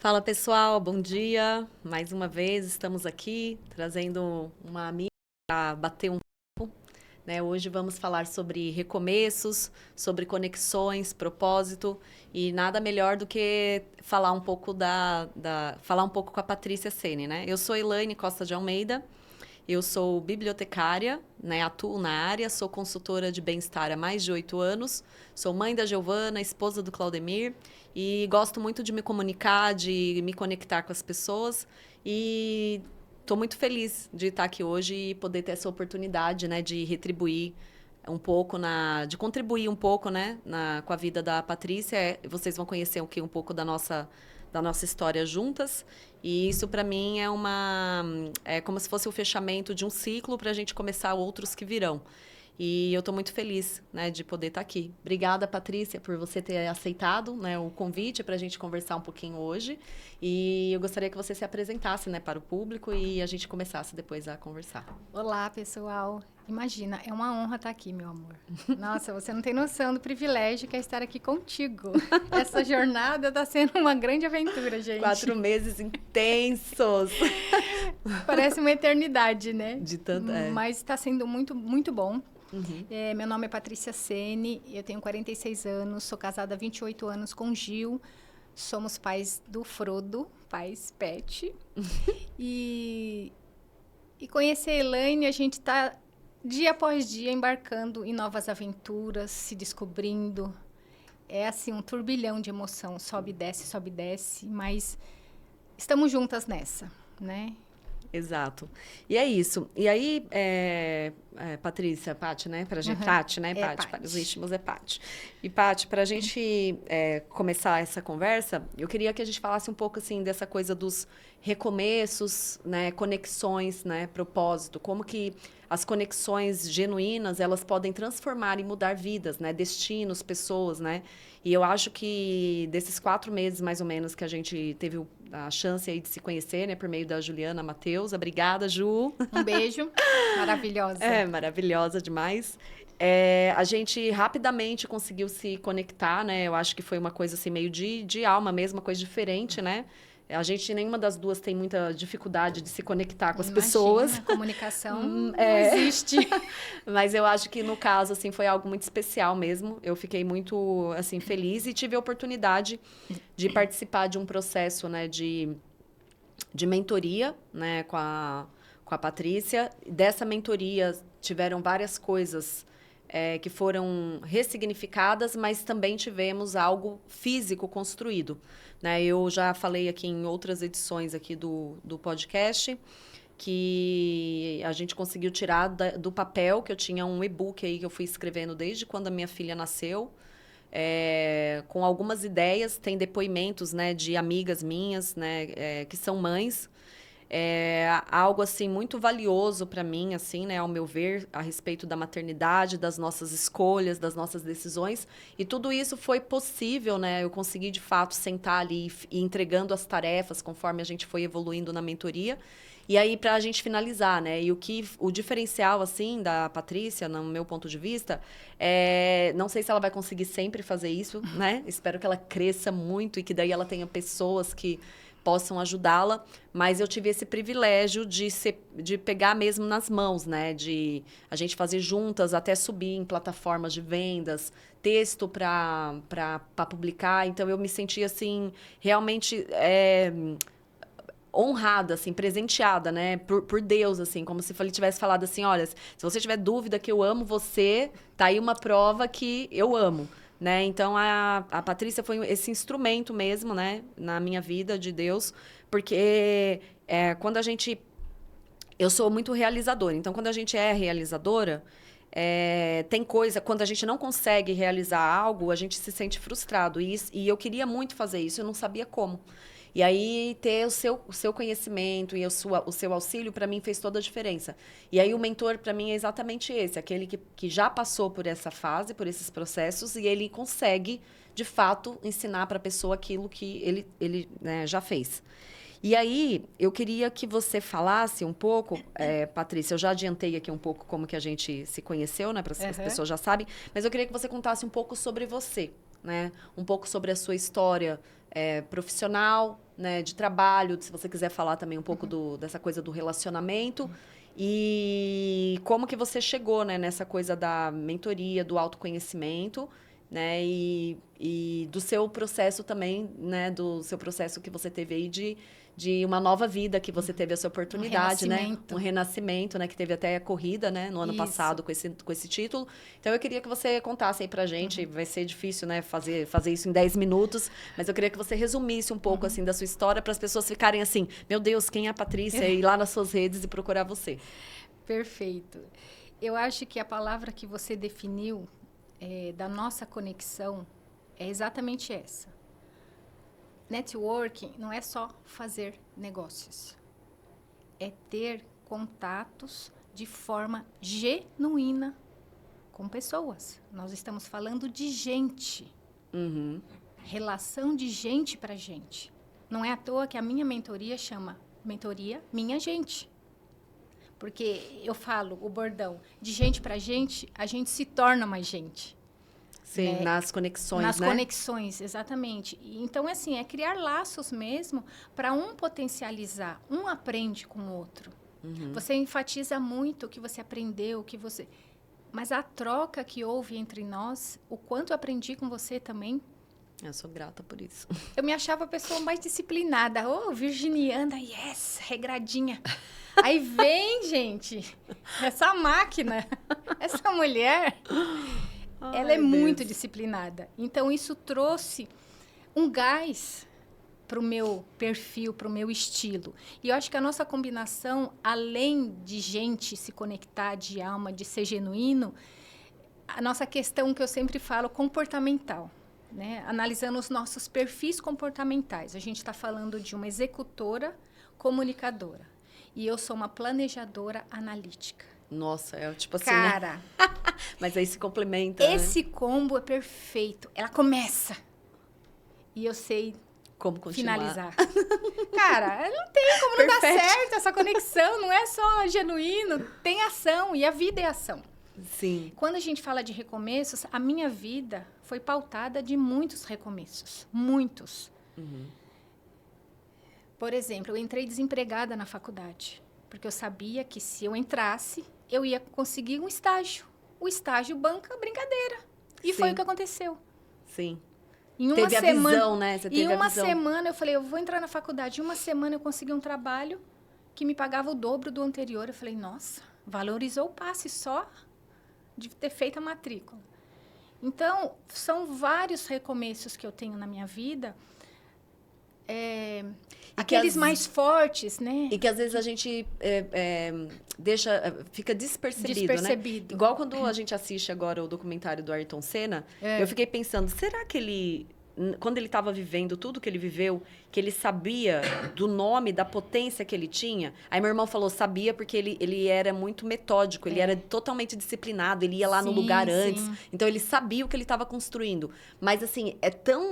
Fala pessoal, bom dia. Mais uma vez estamos aqui trazendo uma amiga para bater um papo, né? Hoje vamos falar sobre recomeços, sobre conexões, propósito e nada melhor do que falar um pouco falar um pouco com a Patrícia Sene, né? Eu sou Elaine Costa de Almeida. Eu sou bibliotecária, né? Atuo na área, sou consultora de bem-estar há mais de 8 anos, sou mãe da Giovana, esposa do Claudemir e gosto muito de me comunicar, de me conectar com as pessoas e estou muito feliz de estar aqui hoje e poder ter essa oportunidade, né, de retribuir um pouco de contribuir um pouco, né, com a vida da Patrícia. Vocês vão conhecer um pouco da nossa história juntas. E isso para mim é como se fosse o fechamento de um ciclo para a gente começar outros que virão. E eu estou muito feliz, né, de poder estar aqui. Obrigada, Patrícia, por você ter aceitado, né, o convite para a gente conversar um pouquinho hoje. E eu gostaria que você se apresentasse, né, para o público e a gente começasse depois a conversar. Olá, pessoal. Imagina, é uma honra estar aqui, meu amor. Nossa, você não tem noção do privilégio que é estar aqui contigo. Essa jornada está sendo uma grande aventura, gente. 4 meses intensos. Parece uma eternidade, né? De tanto, Mas está sendo muito, muito bom. Uhum. Meu nome é Patrícia Sene, eu tenho 46 anos, sou casada há 28 anos com Gil. Somos pais do Frodo, pais pet. E conhecer a Elaine, a gente está dia após dia embarcando em novas aventuras, se descobrindo. É assim, um turbilhão de emoção, sobe e desce, mas estamos juntas nessa, né? Exato. E é isso. E aí, Patrícia, Paty, né? Pra gente, Paty, né? Paty, para os íntimos é Paty. E, Paty, para a gente começar essa conversa, eu queria que a gente falasse um pouco, assim, dessa coisa dos recomeços, né? Conexões, né? Propósito. Como que as conexões genuínas, elas podem transformar e mudar vidas, né? Destinos, pessoas, né? E eu acho que desses 4 meses, mais ou menos, que a gente teve a chance aí de se conhecer, né? Por meio da Juliana Matheus. Obrigada, Ju. Um beijo. Maravilhosa. Maravilhosa demais. A gente rapidamente conseguiu se conectar, né? Eu acho que foi uma coisa assim, meio de alma mesmo, uma coisa diferente, né? A gente, nenhuma das duas tem muita dificuldade de se conectar com as pessoas. A comunicação não existe. Mas eu acho que no caso, assim, foi algo muito especial mesmo. Eu fiquei muito, assim, feliz e tive a oportunidade de participar de um processo, né, de mentoria, né, com a Patrícia. Dessa mentoria tiveram várias coisas que foram ressignificadas, mas também tivemos algo físico construído, né? Eu já falei aqui em outras edições aqui do podcast que a gente conseguiu tirar do papel, que eu tinha um e-book aí que eu fui escrevendo desde quando a minha filha nasceu, com algumas ideias, tem depoimentos, né, de amigas minhas, né, que são mães. Algo assim muito valioso para mim, assim, né, ao meu ver, a respeito da maternidade, das nossas escolhas, das nossas decisões. E tudo isso foi possível, né? Eu consegui de fato sentar ali e entregando as tarefas conforme a gente foi evoluindo na mentoria. E aí, para a gente finalizar, né? E o diferencial, assim, da Patrícia, no meu ponto de vista, não sei se ela vai conseguir sempre fazer isso, né? Espero que ela cresça muito e que daí ela tenha pessoas que possam ajudá-la, mas eu tive esse privilégio de pegar mesmo nas mãos, né? De a gente fazer juntas, até subir em plataformas de vendas, texto para publicar. Então, eu me senti, assim, realmente honrada, assim, presenteada, né? Por Deus, assim, como se ele tivesse falado assim, olha, se você tiver dúvida que eu amo você, tá aí uma prova que eu amo. Né? Então, a Patrícia foi esse instrumento mesmo, né? Na minha vida, de Deus, porque quando a gente... Eu sou muito realizadora, então quando a gente é realizadora, tem coisa... Quando a gente não consegue realizar algo, a gente se sente frustrado. E eu queria muito fazer isso, eu não sabia como. E aí, ter o seu conhecimento e o seu auxílio, para mim, fez toda a diferença. E aí, o mentor, para mim, é exatamente esse. Aquele que já passou por essa fase, por esses processos, e ele consegue, de fato, ensinar para a pessoa aquilo que ele né, já fez. E aí, eu queria que você falasse um pouco, Patrícia, eu já adiantei aqui um pouco como que a gente se conheceu, né? Para as pessoas já sabem. Mas eu queria que você contasse um pouco sobre você, né? Um pouco sobre a sua história profissional, né, de trabalho, se você quiser falar também um pouco dessa coisa do relacionamento. E como que você chegou, né, nessa coisa da mentoria, do autoconhecimento, né, e do seu processo também, né, do seu processo que você teve aí de uma nova vida, que você teve essa oportunidade, né? Um renascimento, né? Que teve até a corrida, né? No ano passado com esse título. Então, eu queria que você contasse aí pra gente. Vai ser difícil, né? Fazer isso em 10 minutos. Mas eu queria que você resumisse um pouco, assim, da sua história para as pessoas ficarem assim, meu Deus, quem é a Patrícia? E ir lá nas suas redes e procurar você. Perfeito. Eu acho que a palavra que você definiu da nossa conexão é exatamente essa. Networking não é só fazer negócios. É ter contatos de forma genuína com pessoas. Nós estamos falando de gente. Relação de gente para gente. Não é à toa que a minha mentoria chama Mentoria Minha Gente. Porque eu falo o bordão, de gente para gente, a gente se torna mais gente. Sim, nas conexões, nas conexões, exatamente. E, então, assim, é criar laços mesmo para um potencializar. Um aprende com o outro. Você enfatiza muito o que você aprendeu, o que você... Mas a troca que houve entre nós, o quanto eu aprendi com você também. Eu sou grata por isso. Eu me achava a pessoa mais disciplinada. Virginiana, yes, regradinha. Aí vem, gente, essa máquina, essa mulher... Ela é muito disciplinada. Então, isso trouxe um gás para o meu perfil, para o meu estilo. E eu acho que a nossa combinação, além de gente se conectar, de alma, de ser genuíno, a nossa questão que eu sempre falo, comportamental. Né? Analisando os nossos perfis comportamentais. A gente está falando de uma executora comunicadora. E eu sou uma planejadora analítica. Nossa, é tipo assim, cara, né? Mas aí se complementa, esse combo é perfeito. Ela começa. E eu sei como continuar. Finalizar. Cara, não tem como não dar certo essa conexão. Não é só genuíno. Tem ação. E a vida é ação. Sim. Quando a gente fala de recomeços, a minha vida foi pautada de muitos recomeços. Muitos. Por exemplo, eu entrei desempregada na faculdade. Porque eu sabia que se eu entrasse, eu ia conseguir um estágio. O estágio banca brincadeira. E foi o que aconteceu. Sim. Em uma teve semana, a visão, né? Você teve em uma a visão. semana, eu falei, eu vou entrar na faculdade. Em uma semana, eu consegui um trabalho que me pagava o dobro do anterior. Eu falei, nossa, valorizou o passe só de ter feito a matrícula. Então, são vários recomeços que eu tenho na minha vida. Aqueles mais fortes, né? E que às vezes a gente fica despercebido, né? Igual quando a gente assiste agora o documentário do Ayrton Senna, eu fiquei pensando, será que ele, quando ele estava vivendo tudo que ele viveu, que ele sabia do nome, da potência que ele tinha? Aí meu irmão falou, sabia, porque ele era muito metódico, ele era totalmente disciplinado, ele ia lá no lugar antes. Então, ele sabia o que ele estava construindo. Mas, assim,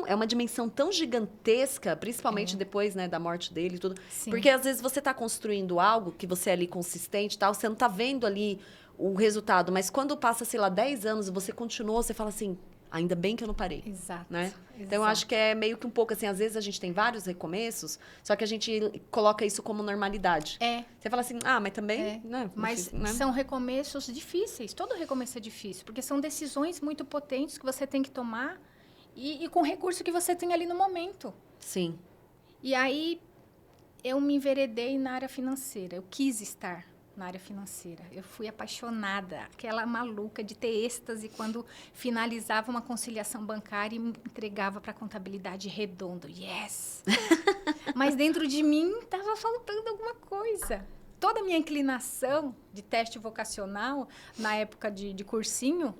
é uma dimensão tão gigantesca, principalmente depois, né, da morte dele e tudo. Sim. Porque, às vezes, você está construindo algo que você é ali consistente e tal, você não está vendo ali o resultado. Mas quando passa, sei lá, 10 anos e você continuou, você fala assim... Ainda bem que eu não parei. Exato. Né? Então, eu acho que é meio que um pouco assim, às vezes a gente tem vários recomeços, só que a gente coloca isso como normalidade. Você fala assim, mas também... Né, mas são recomeços difíceis. Todo recomeço é difícil, porque são decisões muito potentes que você tem que tomar e com o recurso que você tem ali no momento. Sim. E aí, eu me enveredei na área financeira. Eu quis estar na área financeira. Eu fui apaixonada, aquela maluca de ter êxtase quando finalizava uma conciliação bancária e me entregava para a contabilidade redondo. Yes! Mas dentro de mim estava faltando alguma coisa. Toda a minha inclinação de teste vocacional, na época de cursinho,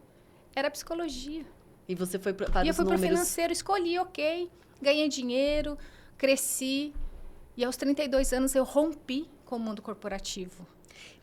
era psicologia. E você foi para os números? E eu fui para o financeiro, escolhi, ganhei dinheiro, cresci. E aos 32 anos eu rompi com o mundo corporativo.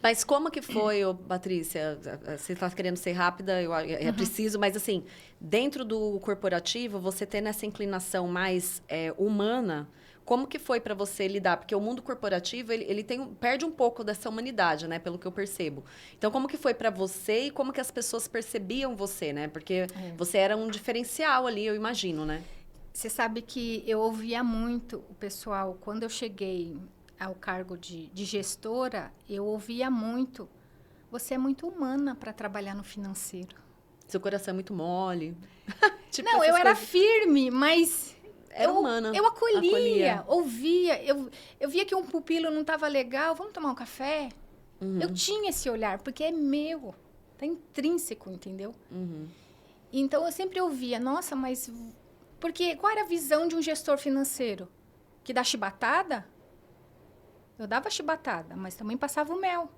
Mas como que foi, Patrícia? Você está querendo ser rápida, é preciso, mas assim, dentro do corporativo, você tendo essa inclinação mais humana, como que foi para você lidar? Porque o mundo corporativo, ele perde um pouco dessa humanidade, né? Pelo que eu percebo. Então, como que foi para você e como que as pessoas percebiam você, né? Porque você era um diferencial ali, eu imagino, né? Você sabe que eu ouvia muito o pessoal, quando eu cheguei ao cargo de gestora, eu ouvia muito, você é muito humana para trabalhar no financeiro. Seu coração é muito mole. Tipo Não, essas eu era coisas. firme, mas Era humana. eu acolhia, Acolhia. ouvia. Eu via que um pupilo não estava legal, vamos tomar um café? Uhum. Eu tinha esse olhar, porque é meu, tá intrínseco, entendeu? Uhum. Então, eu sempre ouvia, nossa, mas... Porque qual era a visão de um gestor financeiro? Que dá chibatada? Eu dava chibatada, mas também passava o mel.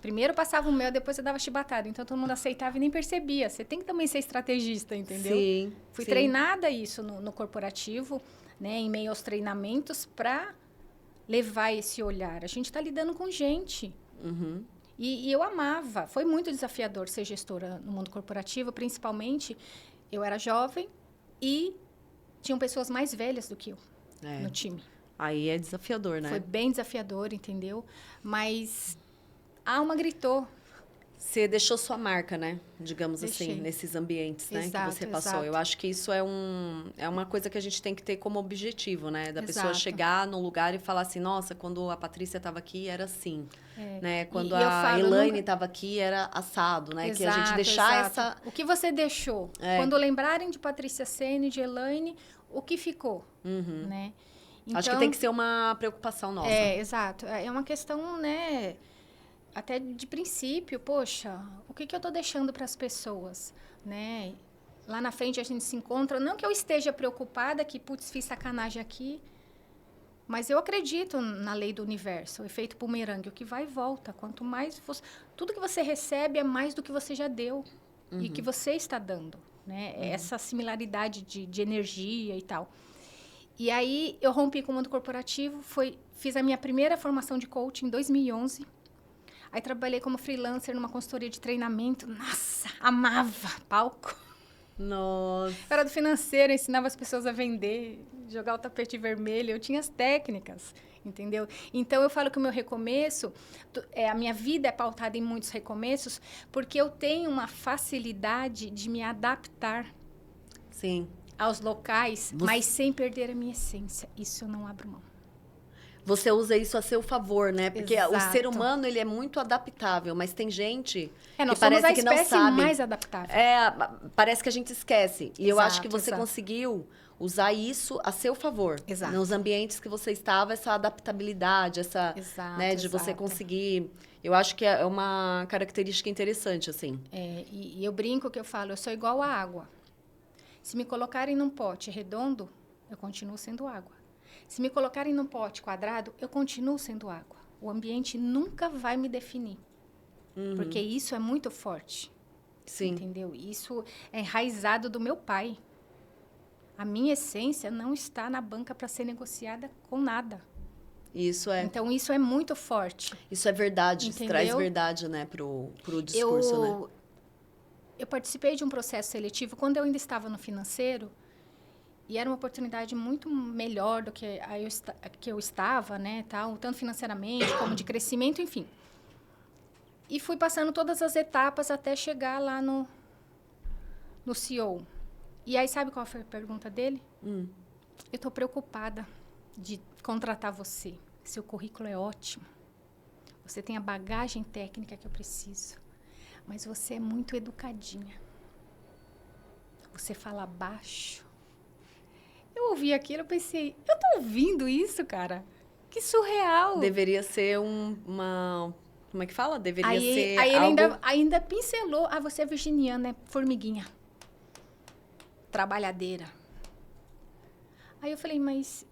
Primeiro passava o mel, depois eu dava chibatada. Então, todo mundo aceitava e nem percebia. Você tem que também ser estrategista, entendeu? Sim. Fui sim. treinada isso no corporativo, né, em meio aos treinamentos, para levar esse olhar. A gente está lidando com gente. Uhum. E eu amava. Foi muito desafiador ser gestora no mundo corporativo, principalmente. Eu era jovem e tinham pessoas mais velhas do que eu no time. Aí é desafiador, né? Foi bem desafiador, entendeu? Mas a alma gritou. Você deixou sua marca, né? Digamos Deixei. assim, nesses ambientes, né? Exato, Que você passou. exato. Eu acho que isso é uma coisa que a gente tem que ter como objetivo, né? Da pessoa Exato. chegar no lugar e falar assim, nossa, quando a Patrícia estava aqui, era assim. Né? Quando E eu a falo, Elaine nunca- estava aqui, era assado, né? Que a Exato, gente deixar exato. O que você deixou? Quando lembrarem de Patrícia Sene, de Elaine, o que ficou? Uhum. Né? Acho que tem que ser uma preocupação nossa. Exato. É uma questão, né, até de princípio. Poxa, o que eu estou deixando para as pessoas, né? Lá na frente a gente se encontra, não que eu esteja preocupada que, putz, fiz sacanagem aqui, mas eu acredito na lei do universo, o efeito bumerangue, o que vai e volta. Quanto mais tudo que você recebe é mais do que você já deu e que você está dando, né? Essa similaridade de energia e tal. E aí, eu rompi com o mundo corporativo, fiz a minha primeira formação de coaching em 2011. Aí, trabalhei como freelancer numa consultoria de treinamento. Nossa, amava palco. Nossa. Eu era do financeiro, ensinava as pessoas a vender, jogar o tapete vermelho. Eu tinha as técnicas, entendeu? Então, eu falo que o meu recomeço, a minha vida é pautada em muitos recomeços, porque eu tenho uma facilidade de me adaptar. Sim. Aos locais, mas sem perder a minha essência. Isso eu não abro mão. Você usa isso a seu favor, né? Porque o Exato. ser humano, ele é muito adaptável, mas tem gente Nós que parece somos a que não espécie sabe. mais adaptável. Parece que a gente esquece. E eu acho que Exato, você exato. conseguiu usar isso a seu favor. Exato. Nos ambientes que você estava, essa adaptabilidade, essa, Exato, né, de você exato. conseguir... Eu acho que é uma característica interessante, assim. E eu brinco que eu falo, eu sou igual à água. Se me colocarem num pote redondo, eu continuo sendo água. Se me colocarem num pote quadrado, eu continuo sendo água. O ambiente nunca vai me definir. Porque isso é muito forte. Sim. Entendeu? Isso é enraizado do meu pai. A minha essência não está na banca para ser negociada com nada. Isso é... Então, isso é muito forte. Isso é verdade. Isso Entendeu? traz verdade, né, pro discurso, né? Eu participei de um processo seletivo quando eu ainda estava no financeiro e era uma oportunidade muito melhor do que que eu estava, né, tal, tanto financeiramente como de crescimento, enfim. E fui passando todas as etapas até chegar lá no CEO. E aí, sabe qual foi a pergunta dele? Eu estou preocupada de contratar você. Seu currículo é ótimo. Você tem a bagagem técnica que eu preciso. Mas você é muito educadinha. Você fala baixo. Eu ouvi aquilo, eu pensei, eu tô ouvindo isso, cara? Que surreal. Deveria ser uma... Como é que fala? Deveria ser aí ele algo... ainda pincelou. Ah, você é virginiana, é formiguinha. Trabalhadeira. Aí eu falei, mas...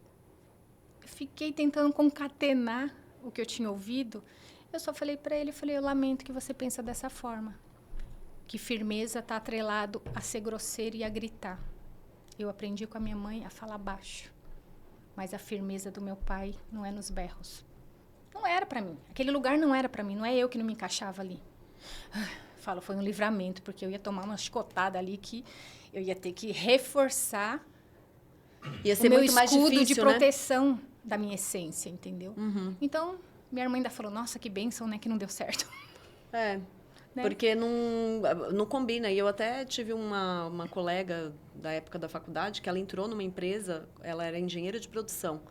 Fiquei tentando concatenar o que eu tinha ouvido. Eu só falei para ele, eu lamento que você pensa dessa forma. Que firmeza está atrelado a ser grosseiro e a gritar. Eu aprendi com a minha mãe a falar baixo. Mas a firmeza do meu pai não é nos berros. Não era para mim. Aquele lugar não era para mim. Não é eu que não me encaixava ali. Falo, foi um livramento, porque eu ia tomar uma chicotada ali que eu ia ter que reforçar Ia ser o meu muito mais escudo difícil, de né? proteção da minha essência, entendeu? Então, minha irmã ainda falou, nossa, que bênção, né, que não deu certo. né? Porque não combina. E eu até tive uma colega da época da faculdade que ela entrou numa empresa, ela era engenheira de produção.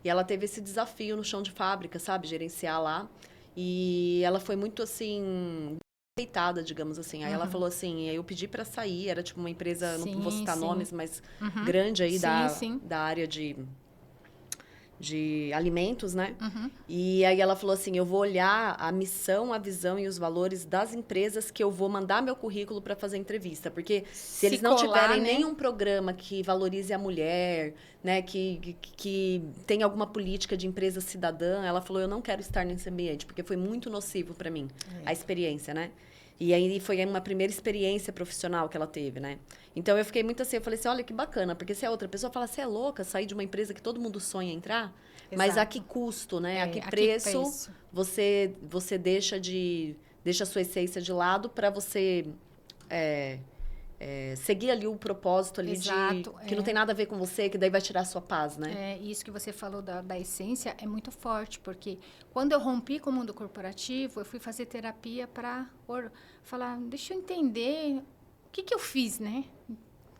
E ela teve esse desafio no chão de fábrica, sabe? Gerenciar lá. E ela foi muito, assim, respeitada, digamos assim. Aí ela falou assim, aí eu pedi para sair, era tipo uma empresa, não vou citar nomes, mas grande aí da área de alimentos, né? E aí ela falou assim, eu vou olhar a missão, a visão e os valores das empresas que eu vou mandar meu currículo para fazer entrevista, porque se eles não tiverem nenhum programa que valorize a mulher, né, que tenha alguma política de empresa cidadã, ela falou, eu não quero estar nesse ambiente, porque foi muito nocivo para mim a experiência, né? E aí foi uma primeira experiência profissional que ela teve, né? Então eu fiquei muito assim, eu falei assim, olha que bacana, porque se a outra pessoa fala, você é louca, sair de uma empresa que todo mundo sonha entrar, mas a que custo, né? A que preço você deixa a sua essência de lado para você seguir ali o propósito ali que não tem nada a ver com você, que daí vai tirar a sua paz, né? Isso que você falou da essência é muito forte, porque quando eu rompi com o mundo corporativo, eu fui fazer terapia para falar, deixa eu entender o que eu fiz, né?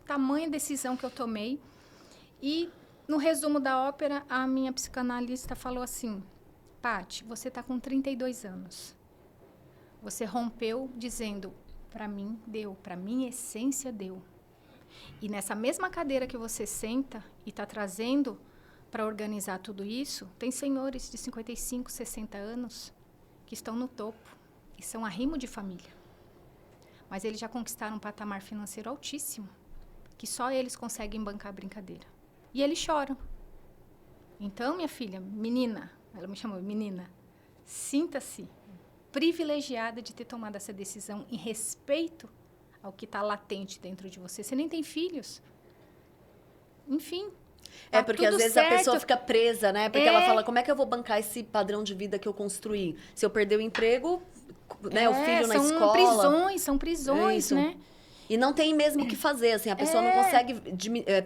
Tamanha decisão que eu tomei. E no resumo da ópera, a minha psicanalista falou assim, Paty, você está com 32 anos. Você rompeu dizendo, para mim deu, para minha essência deu. E nessa mesma cadeira que você senta e está trazendo para organizar tudo isso, tem senhores de 55, 60 anos que estão no topo e são arrimo de família. Mas eles já conquistaram um patamar financeiro altíssimo, que só eles conseguem bancar a brincadeira. E eles choram. Então, minha filha, menina, ela me chamou menina, sinta-se privilegiada de ter tomado essa decisão em respeito ao que está latente dentro de você. Você nem tem filhos. Enfim. Tá porque às vezes certo. A pessoa fica presa, né? Porque ela fala, como é que eu vou bancar esse padrão de vida que eu construí? Se eu perder o emprego, né? O filho na escola. São prisões, né? E não tem mesmo o que fazer, assim, a pessoa não consegue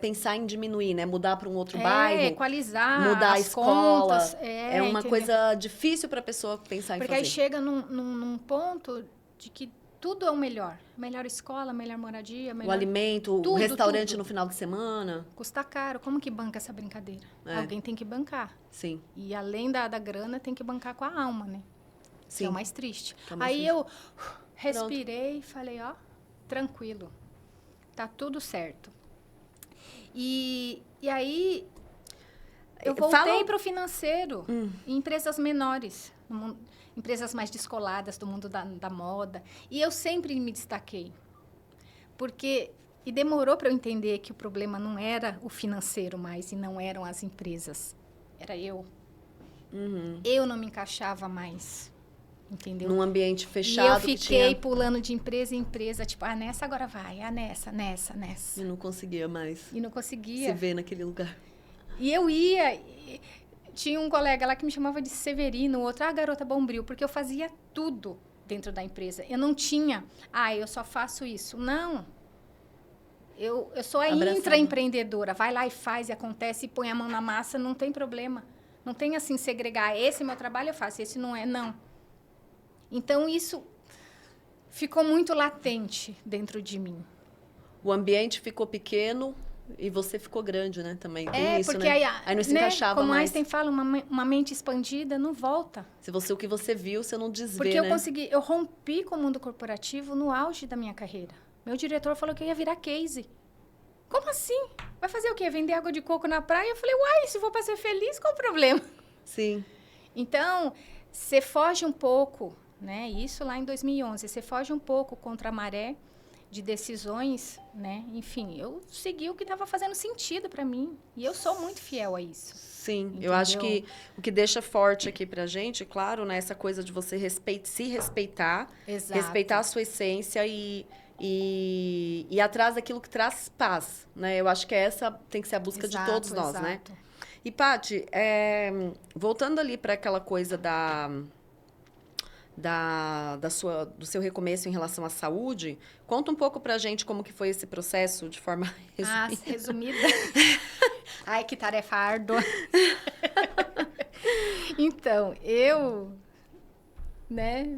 pensar em diminuir, né? Mudar para um outro bairro. Equalizar mudar a escola. Contas, é uma coisa difícil para a pessoa pensar em fazer. Porque aí chega num ponto de que tudo é o melhor. Melhor escola, melhor moradia, melhor... O alimento, o restaurante no final de semana. Custa caro. Como que banca essa brincadeira? Alguém tem que bancar. Sim. E além da grana, tem que bancar com a alma, né? Sim. Que é o mais triste. É o mais aí triste. eu respirei e falei, ó, tranquilo. Tá tudo certo. E aí, eu voltei para o financeiro, em empresas menores, empresas mais descoladas do mundo da moda. E eu sempre me destaquei. E demorou para eu entender que o problema não era o financeiro mais, e não eram as empresas. Era eu. Eu não me encaixava mais. Entendeu? Num ambiente fechado. E eu fiquei pulando de empresa em empresa, tipo, nessa agora vai, nessa. E não conseguia mais. E não conseguia. Se ver naquele lugar. E eu ia. Tinha um colega lá que me chamava de Severino, outro, garota bombril, porque eu fazia tudo dentro da empresa. Eu não tinha, eu só faço isso. Não. Eu sou a intraempreendedora. Vai lá e faz, e acontece, e põe a mão na massa, não tem problema. Não tem assim, segregar, esse é meu trabalho, eu faço, esse não é, não. Então, isso ficou muito latente dentro de mim. O ambiente ficou pequeno e você ficou grande, né? Também tem isso, porque né? Aí não se encaixava como mais. Einstein fala, uma mente expandida não volta. O que você viu, você não desvê, porque né? eu rompi com o mundo corporativo no auge da minha carreira. Meu diretor falou que eu ia virar case. Como assim? Vai fazer o quê? Vender água de coco na praia? Eu falei, se for para ser feliz, qual o problema? Sim. Então, você foge um pouco... Né? Isso lá em 2011. Você foge um pouco contra a maré de decisões, né? Enfim, eu segui o que estava fazendo sentido para mim. E eu sou muito fiel a isso. Sim, entendeu? Eu acho que o que deixa forte aqui pra gente, claro, né? Essa coisa de você se respeitar. Exato. Respeitar a sua essência e ir atrás daquilo que traz paz, né? Eu acho que essa tem que ser a busca de todos nós, né? E, Paty, voltando ali para aquela coisa do seu recomeço em relação à saúde, conta um pouco pra gente como que foi esse processo de forma resumida. Ai, que tarefa árdua. Então, eu, né,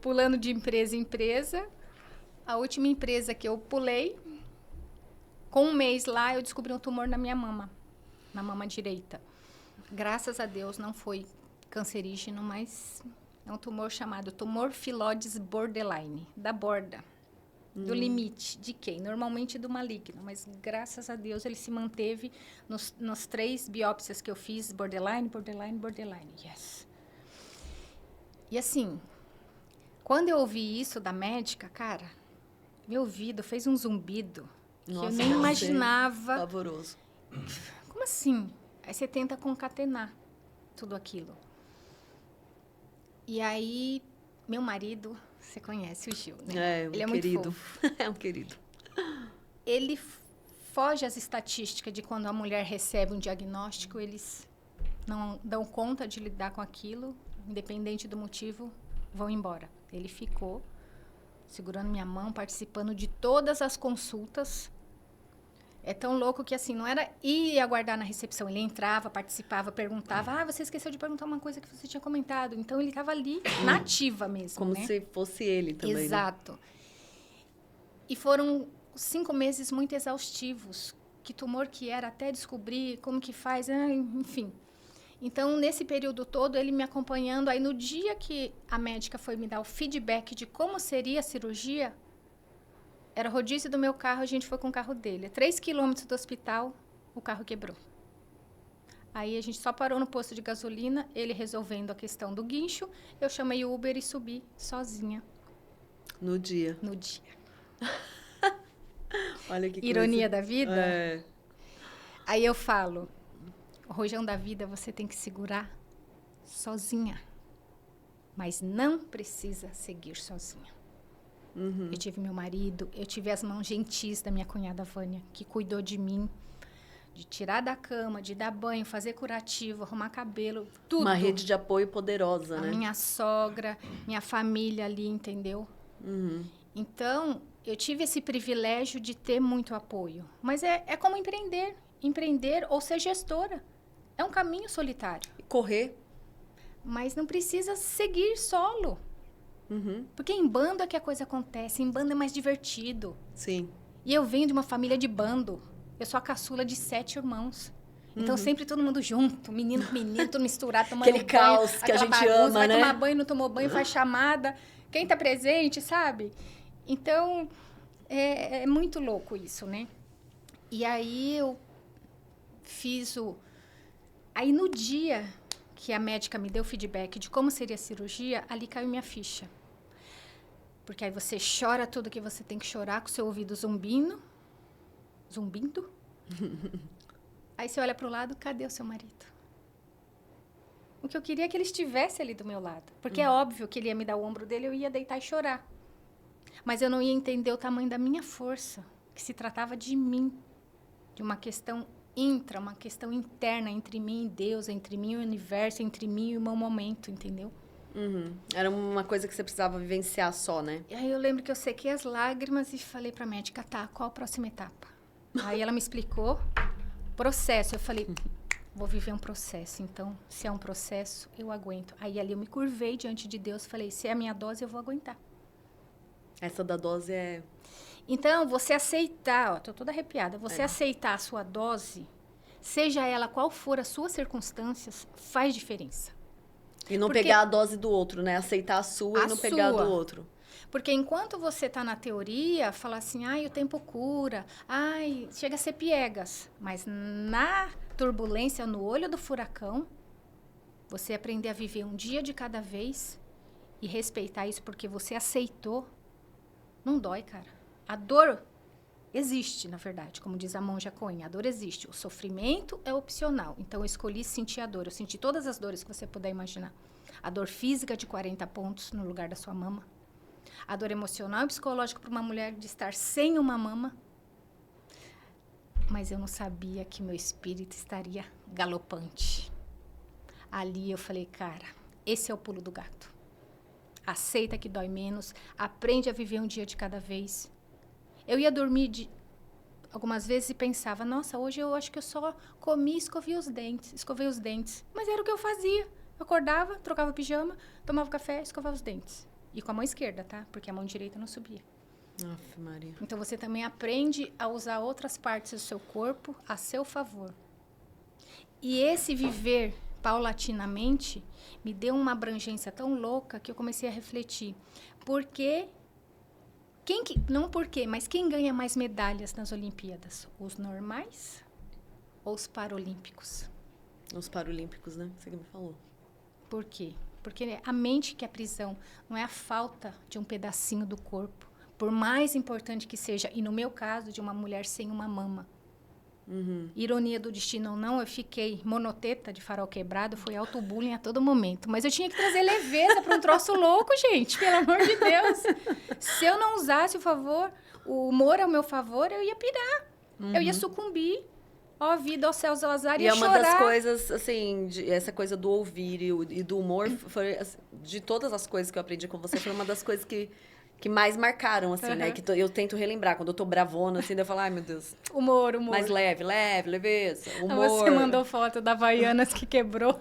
pulando de empresa em empresa. A última empresa que eu pulei, com um mês lá, eu descobri um tumor na minha mama, na mama direita. Graças a Deus não foi cancerígeno, mas é um tumor chamado tumor Phyllodes borderline, da borda, do limite. De quem? Normalmente do maligno, mas graças a Deus ele se manteve nos 3 biópsias que eu fiz, borderline, borderline, borderline, yes. E assim, quando eu ouvi isso da médica, cara, meu ouvido fez um zumbido. Nossa, que eu nem imaginava. Pavoroso. Como assim? Aí você tenta concatenar tudo aquilo. E aí, meu marido, você conhece o Gil, né? É, um Ele é querido. muito fofo. É um querido. Ele foge às estatísticas de quando a mulher recebe um diagnóstico, eles não dão conta de lidar com aquilo, independente do motivo, vão embora. Ele ficou segurando minha mão, participando de todas as consultas. É tão louco que, assim, não era ir aguardar na recepção. Ele entrava, participava, perguntava. Ah, você esqueceu de perguntar uma coisa que você tinha comentado. Então, ele estava ali, na ativa mesmo, Como né? se fosse ele também, Exato. E foram 5 meses muito exaustivos. Que tumor que era, até descobrir como que faz, enfim. Então, nesse período todo, ele me acompanhando. Aí, no dia que a médica foi me dar o feedback de como seria a cirurgia, era o rodízio do meu carro, a gente foi com o carro dele. A 3 quilômetros do hospital, o carro quebrou. Aí, a gente só parou no posto de gasolina, ele resolvendo a questão do guincho. Eu chamei o Uber e subi sozinha. No dia. No dia. Olha que Ironia coisa. da vida? É. Aí eu falo, o rojão da vida você tem que segurar sozinha. Mas não precisa seguir sozinha. Eu tive meu marido, eu tive as mãos gentis da minha cunhada Vânia, que cuidou de mim, de tirar da cama, de dar banho, fazer curativo, arrumar cabelo, tudo. Uma rede de apoio poderosa, A né? minha sogra, minha família ali, entendeu? Então, eu tive esse privilégio de ter muito apoio. Mas é como empreender. Empreender ou ser gestora. É um caminho solitário. E correr. Mas não precisa seguir solo. Porque em bando é que a coisa acontece. Em bando é mais divertido. Sim. E eu venho de uma família de bando. Eu sou a caçula de 7 irmãos. Então, sempre todo mundo junto. Menino com menino, tudo misturado, tomando Aquele banho. caos que a aquela gente bagunça, ama, vai né? tomar banho, não tomou banho, faz chamada. Quem tá presente, sabe? Então, é muito louco isso, né? E aí, eu fiz o... Aí, no dia que a médica me deu feedback de como seria a cirurgia, ali caiu minha ficha. Porque aí você chora tudo que você tem que chorar com o seu ouvido zumbindo. Aí você olha para o lado, cadê o seu marido? O que eu queria é que ele estivesse ali do meu lado. Porque é óbvio que ele ia me dar o ombro dele, eu ia deitar e chorar. Mas eu não ia entender o tamanho da minha força, que se tratava de mim. De uma questão uma questão interna entre mim e Deus, entre mim e o universo, entre mim e o meu momento, entendeu? Era uma coisa que você precisava vivenciar só, né? E aí eu lembro que eu sequei as lágrimas e falei pra médica, tá, qual a próxima etapa? Aí ela me explicou, processo. Eu falei, vou viver um processo, então, se é um processo, eu aguento. Aí ali eu me curvei diante de Deus, falei, se é a minha dose, eu vou aguentar. Essa da dose é... Então, você aceitar, ó, tô toda arrepiada, você aceitar a sua dose, seja ela qual for as suas circunstâncias, faz diferença. E não Porque pegar a dose do outro, né? Aceitar a sua e não pegar a do outro. Porque enquanto você está na teoria, fala assim, ai, o tempo cura, ai, chega a ser piegas. Mas na turbulência, no olho do furacão, você aprender a viver um dia de cada vez e respeitar isso porque você aceitou, não dói, cara. A dor existe, na verdade, como diz a monja Coen, a dor existe. O sofrimento é opcional. Então, eu escolhi sentir a dor. Eu senti todas as dores que você puder imaginar. A dor física de 40 pontos no lugar da sua mama. A dor emocional e psicológica para uma mulher de estar sem uma mama. Mas eu não sabia que meu espírito estaria galopante. Ali eu falei, cara, esse é o pulo do gato. Aceita que dói menos, aprende a viver um dia de cada vez. Eu ia dormir algumas vezes e pensava, nossa, hoje eu acho que eu só comi e escovei os dentes. Mas era o que eu fazia. Eu acordava, trocava pijama, tomava café, escovava os dentes. E com a mão esquerda, tá? Porque a mão direita não subia. Aff, Maria. Então, você também aprende a usar outras partes do seu corpo a seu favor. E esse viver paulatinamente me deu uma abrangência tão louca que eu comecei a refletir. Por quê? Não por quê, mas quem ganha mais medalhas nas Olimpíadas? Os normais ou os paralímpicos? Os paralímpicos, né? Você que me falou. Por quê? Porque a mente que é a prisão, não é a falta de um pedacinho do corpo. Por mais importante que seja, e no meu caso, de uma mulher sem uma mama. Ironia do destino ou não, eu fiquei monoteta de farol quebrado, foi auto-bullying a todo momento. Mas eu tinha que trazer leveza para um troço louco, gente, pelo amor de Deus. Se eu não usasse o humor ao meu favor, eu ia pirar. Eu ia sucumbir. Ó vida, ó céus, ó azar, ia chorar. E é uma das coisas, assim, essa coisa do ouvir e do humor, foi, assim, de todas as coisas que eu aprendi com você, foi uma das coisas que mais marcaram, assim, né? Que eu tento relembrar. Quando eu tô bravona, assim, eu falo, ai, meu Deus. Humor. Mais leveza, humor. Você mandou foto da Havaianas que quebrou.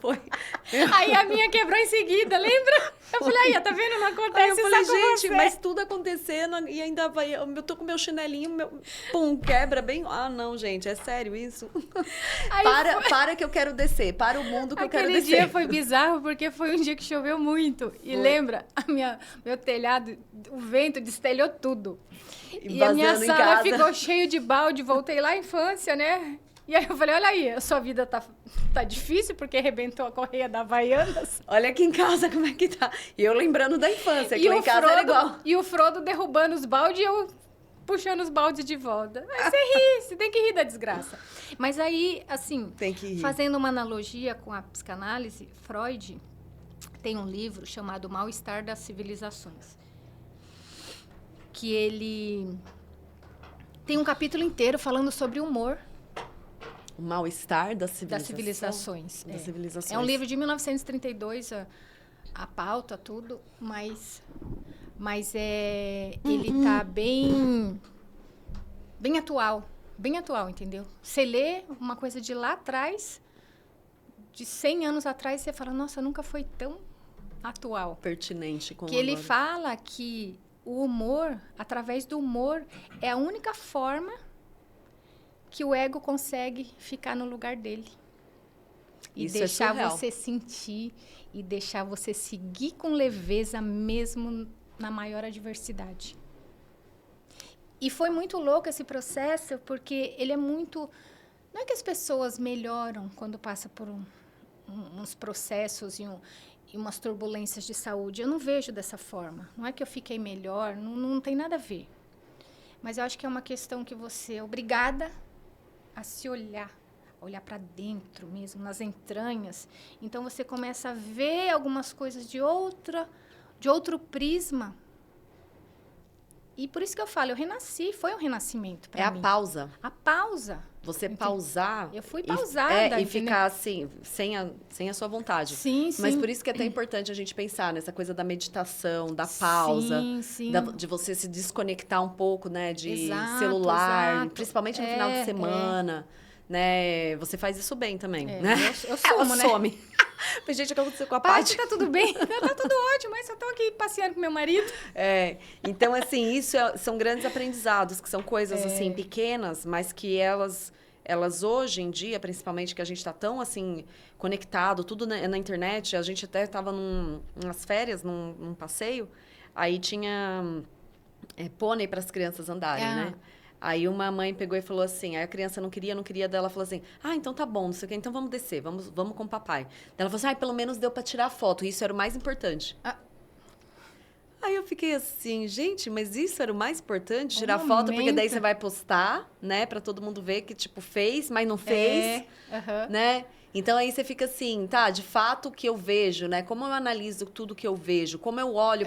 Foi. Aí a minha quebrou em seguida, lembra? Eu falei, aí, tá vendo? Não acontece. Aí eu falei, só com gente, você. mas tudo acontecendo e ainda vai... Eu tô com meu chinelinho, pum, quebra bem... Ah, não, gente, é sério isso? Aí Para que eu quero descer. Para o mundo que eu quero descer. Aquele dia foi bizarro, porque foi um dia que choveu muito. E lembra? Meu telhado, o vento destelhou tudo. E a minha sala ficou cheia de balde. Voltei lá à infância, né? E aí eu falei, olha aí, a sua vida tá difícil porque arrebentou a correia da Havaianas. Olha aqui em casa como é que tá. E eu lembrando da infância, que lá em casa era igual. E o Frodo derrubando os baldes e eu puxando os baldes de volta. Aí você tem que rir da desgraça. Mas aí, assim, tem que rir. Fazendo uma analogia com a psicanálise, Freud tem um livro chamado Mal-Estar das Civilizações. Que ele tem um capítulo inteiro falando sobre humor. O mal-estar das civilizações. Das civilizações. É um livro de 1932, a pauta, tudo, mas ele tá bem atual, entendeu? Você lê uma coisa de lá atrás, de 100 anos atrás, você fala, nossa, nunca foi tão atual. Pertinente. Que ele fala que o humor, através do humor, é a única forma que o ego consegue ficar no lugar dele. E isso deixar você sentir e deixar você seguir com leveza mesmo na maior adversidade. E foi muito louco esse processo, porque ele é muito... Não é que as pessoas melhoram quando passam por uns processos e umas turbulências de saúde. Eu não vejo dessa forma. Não é que eu fiquei melhor, não tem nada a ver. Mas eu acho que é uma questão que você é obrigada a se olhar para dentro mesmo, nas entranhas. Então, você começa a ver algumas coisas de outro prisma. E por isso que eu falo, eu renasci, foi um renascimento para mim. É a pausa. A pausa. Você pausar. Eu fui pausada. E ficar assim, sem a sua vontade. Sim. Mas por isso que é tão importante a gente pensar nessa coisa da meditação, da pausa. Sim. De você se desconectar um pouco, né? De celular, exato. Principalmente no final de semana. Né? Você faz isso bem também, né? Eu sumo, né? Some. Mas, gente, o que aconteceu com a Paty? Paty? Tá tudo bem? Tá tudo ótimo, mas eu tô aqui passeando com meu marido. Então, assim, são grandes aprendizados, que são coisas, assim, pequenas, mas que elas hoje em dia, principalmente, que a gente tá tão, assim, conectado, tudo na internet. A gente até tava nas férias, num passeio, aí tinha pônei para as crianças andarem, né? Aí uma mãe pegou e falou assim, aí a criança não queria dela, falou assim, então tá bom, não sei o quê, então vamos descer, vamos com o papai. Ela falou assim, pelo menos deu para tirar foto, isso era o mais importante. Aí eu fiquei assim, gente, mas isso era o mais importante, tirar foto, porque daí você vai postar, né, para todo mundo ver que, tipo, fez, mas não fez, né? Então, aí você fica assim, tá, de fato, o que eu vejo, né? Como eu analiso tudo que eu vejo, como eu olho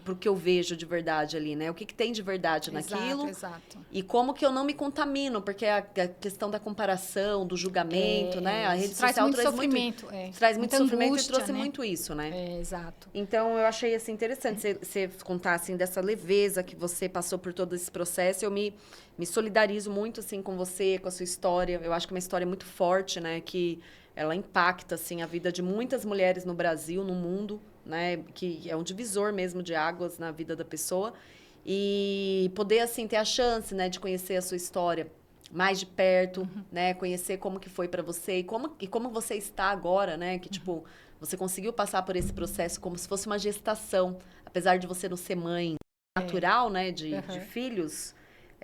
pro que eu vejo de verdade ali, né? O que tem de verdade naquilo. Exato. E como que eu não me contamino, porque a questão da comparação, do julgamento, né? A rede social traz sofrimento, traz muito sofrimento angústia, e trouxe né? muito isso, né? Exato. Então, eu achei, assim, interessante você contar, assim, dessa leveza que você passou por todo esse processo. Eu me solidarizo muito, assim, com você, com a sua história. Eu acho que é uma história muito forte, né? Que ela impacta, assim, a vida de muitas mulheres no Brasil, no mundo, né? Que é um divisor mesmo de águas na vida da pessoa. E poder, assim, ter a chance, né, de conhecer a sua história mais de perto, né? Conhecer como que foi para você e como você está agora, né? Que, tipo, você conseguiu passar por esse processo como se fosse uma gestação. Apesar de você não ser mãe natural, né? De filhos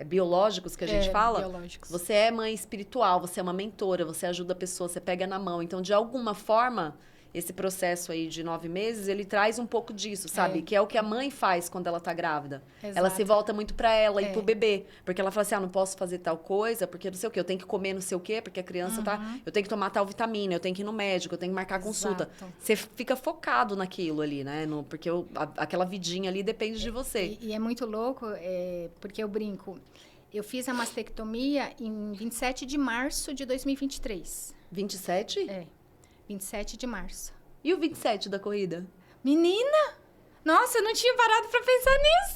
biológicos que a gente fala. Biológicos. Você é mãe espiritual, você é uma mentora, você ajuda a pessoa, você pega na mão. Então, de alguma forma, esse processo aí de 9 meses, ele traz um pouco disso, sabe? Que é o que a mãe faz quando ela tá grávida. Exato. Ela se volta muito pra ela e pro bebê. Porque ela fala assim, não posso fazer tal coisa, porque não sei o quê. Eu tenho que comer não sei o quê, porque a criança tá... Eu tenho que tomar tal vitamina, eu tenho que ir no médico, eu tenho que marcar consulta. Você fica focado naquilo ali, né? Porque aquela vidinha ali depende de você. E é muito louco, porque eu brinco. Eu fiz a mastectomia em 27 de março de 2023. 27? 27 de março. E o 27 da corrida? Menina! Nossa, eu não tinha parado pra pensar nisso!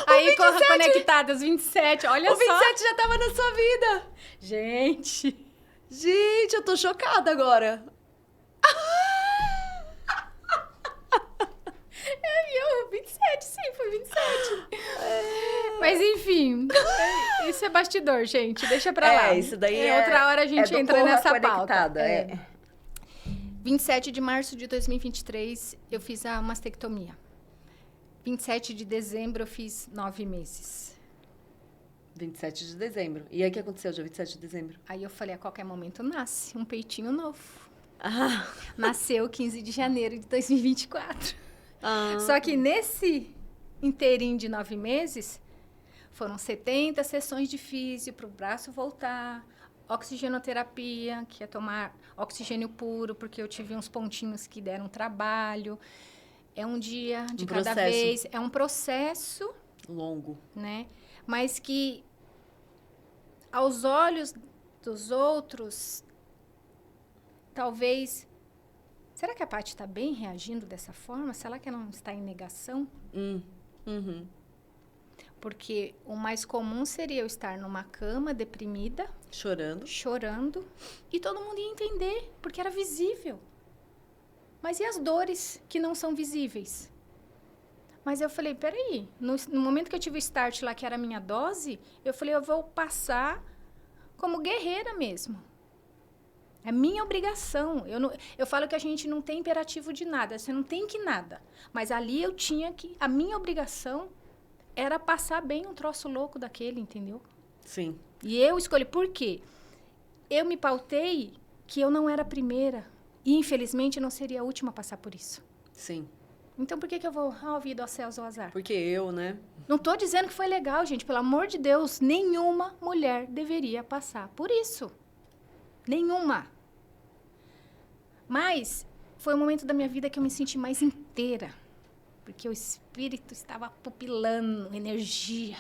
Aí, corra conectadas, 27, olha só. O 27 já tava na sua vida. Gente, eu tô chocada agora. Eu, 27, sim, foi 27. Mas, enfim, isso é bastidor, gente, deixa pra lá. Isso daí outra hora a gente entra nessa pauta. 27 de março de 2023, eu fiz a mastectomia. 27 de dezembro, eu fiz 9 meses. 27 de dezembro. E aí, o que aconteceu dia 27 de dezembro? Aí eu falei, a qualquer momento nasce um peitinho novo. Ah. Nasceu 15 de janeiro de 2024. Só que nesse inteirinho de 9 meses, foram 70 sessões de físio para o braço voltar, oxigenoterapia, que é tomar oxigênio puro, porque eu tive uns pontinhos que deram trabalho. É um dia de cada vez. É um processo... longo. Né? Mas que, aos olhos dos outros, talvez... Será que a Paty está bem reagindo dessa forma? Será que ela não está em negação? Porque o mais comum seria eu estar numa cama, deprimida. Chorando. E todo mundo ia entender, porque era visível. Mas e as dores que não são visíveis? Mas eu falei, peraí, no momento que eu tive o start lá, que era a minha dose, eu falei, eu vou passar como guerreira mesmo. É minha obrigação. Eu falo que a gente não tem imperativo de nada, você não tem que nada. Mas ali eu tinha que... A minha obrigação era passar bem um troço louco daquele, entendeu? Sim. E eu escolhi. Por quê? Eu me pautei que eu não era a primeira. E, infelizmente, não seria a última a passar por isso. Sim. Então, por que eu vou ao vida, aos céus, ao azar? Porque eu, né? Não tô dizendo que foi legal, gente. Pelo amor de Deus, nenhuma mulher deveria passar por isso. Nenhuma. Mas foi o momento da minha vida que eu me senti mais inteira. Porque o espírito estava pupilando energia.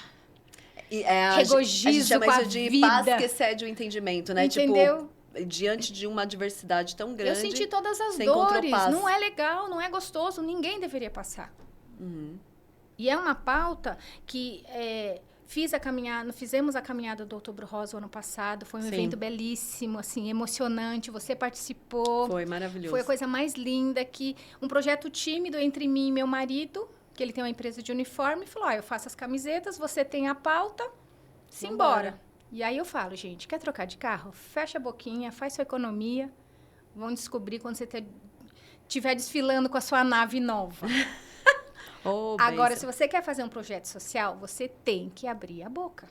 Regozijo a gente chama com a isso de vida. paz que excede o entendimento, né? Entendeu? Tipo, diante de uma adversidade tão grande... Eu senti todas as você dores. paz. Não é legal, não é gostoso. Ninguém deveria passar. E é uma pauta que... fizemos a caminhada do Outubro Rosa o ano passado. Foi um evento belíssimo, assim, emocionante. Você participou. Foi maravilhoso. Foi a coisa mais linda. Um projeto tímido entre mim e meu marido, que ele tem uma empresa de uniforme, falou, eu faço as camisetas, você tem a pauta, simbora. E aí eu falo, gente, quer trocar de carro? Fecha a boquinha, faz sua economia. Vão descobrir quando você estiver desfilando com a sua nave nova. Agora, se você quer fazer um projeto social, você tem que abrir a boca.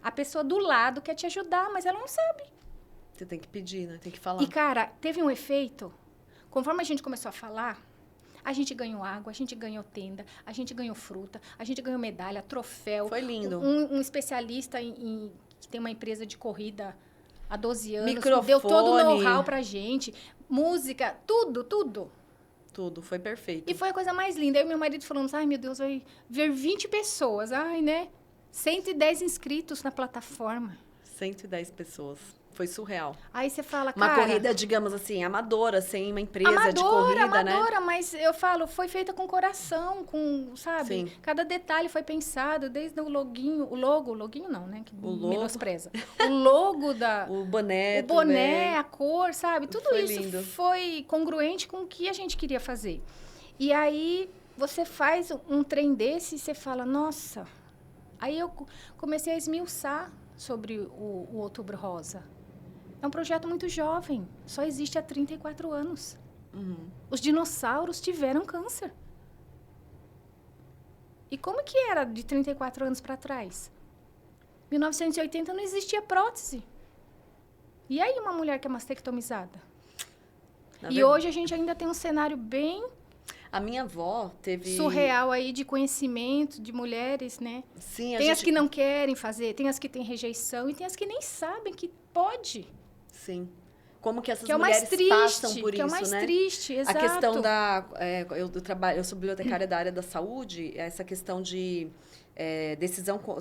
A pessoa do lado quer te ajudar, mas ela não sabe. Você tem que pedir, né? Tem que falar. E, cara, teve um efeito. Conforme a gente começou a falar, a gente ganhou água, a gente ganhou tenda, a gente ganhou fruta, a gente ganhou medalha, troféu. Foi lindo. Um especialista que tem uma empresa de corrida há 12 anos. Microfone. Deu todo o know-how pra gente. Música, tudo. Tudo, foi perfeito. E foi a coisa mais linda. Aí meu marido falando, ai, meu Deus, vai ver 20 pessoas. Ai, né? 110 inscritos na plataforma. 110 pessoas. Foi surreal. Aí você fala, Uma cara... corrida, digamos assim, amadora, sem uma empresa de corrida, né? Amadora, mas eu falo, foi feita com coração, com, sabe? Sim. Cada detalhe foi pensado, desde o loguinho, loguinho não, né? Que O logo. menospreza. O logo da... O boné O boné, também. a cor, sabe? Tudo Foi isso lindo. foi congruente com o que a gente queria fazer. E aí, você faz um trem desse e você fala, nossa... Aí eu comecei a esmiuçar sobre o Outubro Rosa. É um projeto muito jovem, só existe há 34 anos. Os dinossauros tiveram câncer. E como que era de 34 anos para trás? 1980 não existia prótese. E aí uma mulher que é mastectomizada? E hoje a gente ainda tem um cenário bem... A minha avó teve... surreal aí de conhecimento de mulheres, né? Sim, Tem as que não querem fazer, tem as que têm rejeição e tem as que nem sabem que pode. Sim. Como que essas Que é o mulheres mais triste, passam por que é o isso, mais né? triste, exato. A questão da... eu sou bibliotecária da área da saúde, essa questão de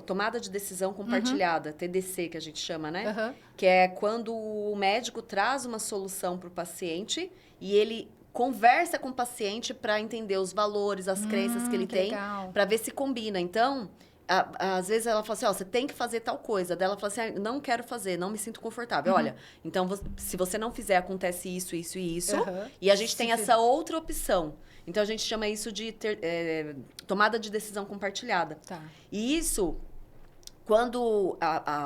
tomada de decisão compartilhada, TDC, que a gente chama, né? Uhum. Que é quando o médico traz uma solução para o paciente e ele conversa com o paciente para entender os valores, as crenças que ele tem, para ver se combina. Então... às vezes ela fala assim, ó, você tem que fazer tal coisa. Daí ela fala assim, não quero fazer, não me sinto confortável. Olha, então se você não fizer, acontece isso, isso e isso. E a gente tem essa outra opção. Então a gente chama isso de tomada de decisão compartilhada. Tá. E isso, quando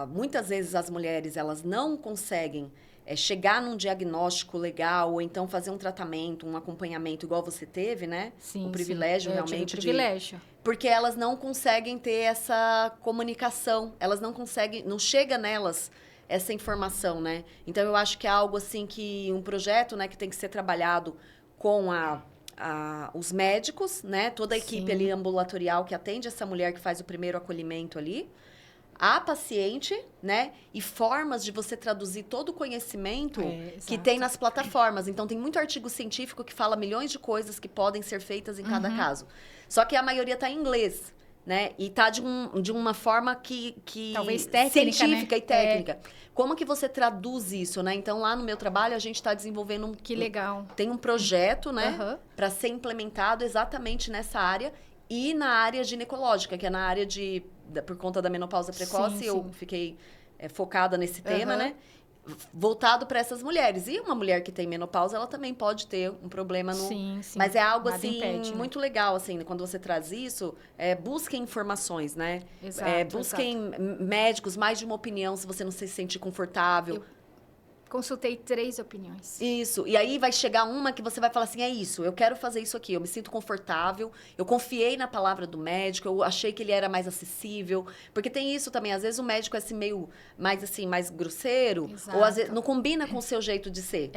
muitas vezes as mulheres elas não conseguem chegar num diagnóstico legal, ou então fazer um tratamento, um acompanhamento igual você teve, né? Sim, o privilégio sim. realmente privilégio. Porque elas não conseguem ter essa comunicação, elas não conseguem, não chega nelas essa informação, né? Então eu acho que é algo assim que um projeto, né, que tem que ser trabalhado com os médicos, né? Toda a equipe ali ambulatorial que atende essa mulher que faz o primeiro acolhimento ali. A paciente, né? E formas de você traduzir todo o conhecimento que tem nas plataformas. Então, tem muito artigo científico que fala milhões de coisas que podem ser feitas em cada caso. Só que a maioria está em inglês, né? E está de uma forma que talvez técnica, científica, né? E técnica. Como que você traduz isso, né? Então, lá no meu trabalho, a gente está desenvolvendo Que legal. Tem um projeto, né? Para ser implementado exatamente nessa área. E na área ginecológica, que é na área por conta da menopausa precoce, eu fiquei focada nesse tema, né? Voltado para essas mulheres. E uma mulher que tem menopausa, ela também pode ter um problema no... Sim. Mas é algo, nada assim, impede, muito legal, assim, quando você traz isso, busquem informações, né? Exato, busquem médicos, mais de uma opinião, se você não se sentir confortável. Consultei 3 opiniões. Isso. E aí vai chegar uma que você vai falar assim, é isso, eu quero fazer isso aqui, eu me sinto confortável, eu confiei na palavra do médico, eu achei que ele era mais acessível. Porque tem isso também, às vezes o médico é assim, meio mais grosseiro, Exato. ou às vezes não combina com o seu jeito de ser.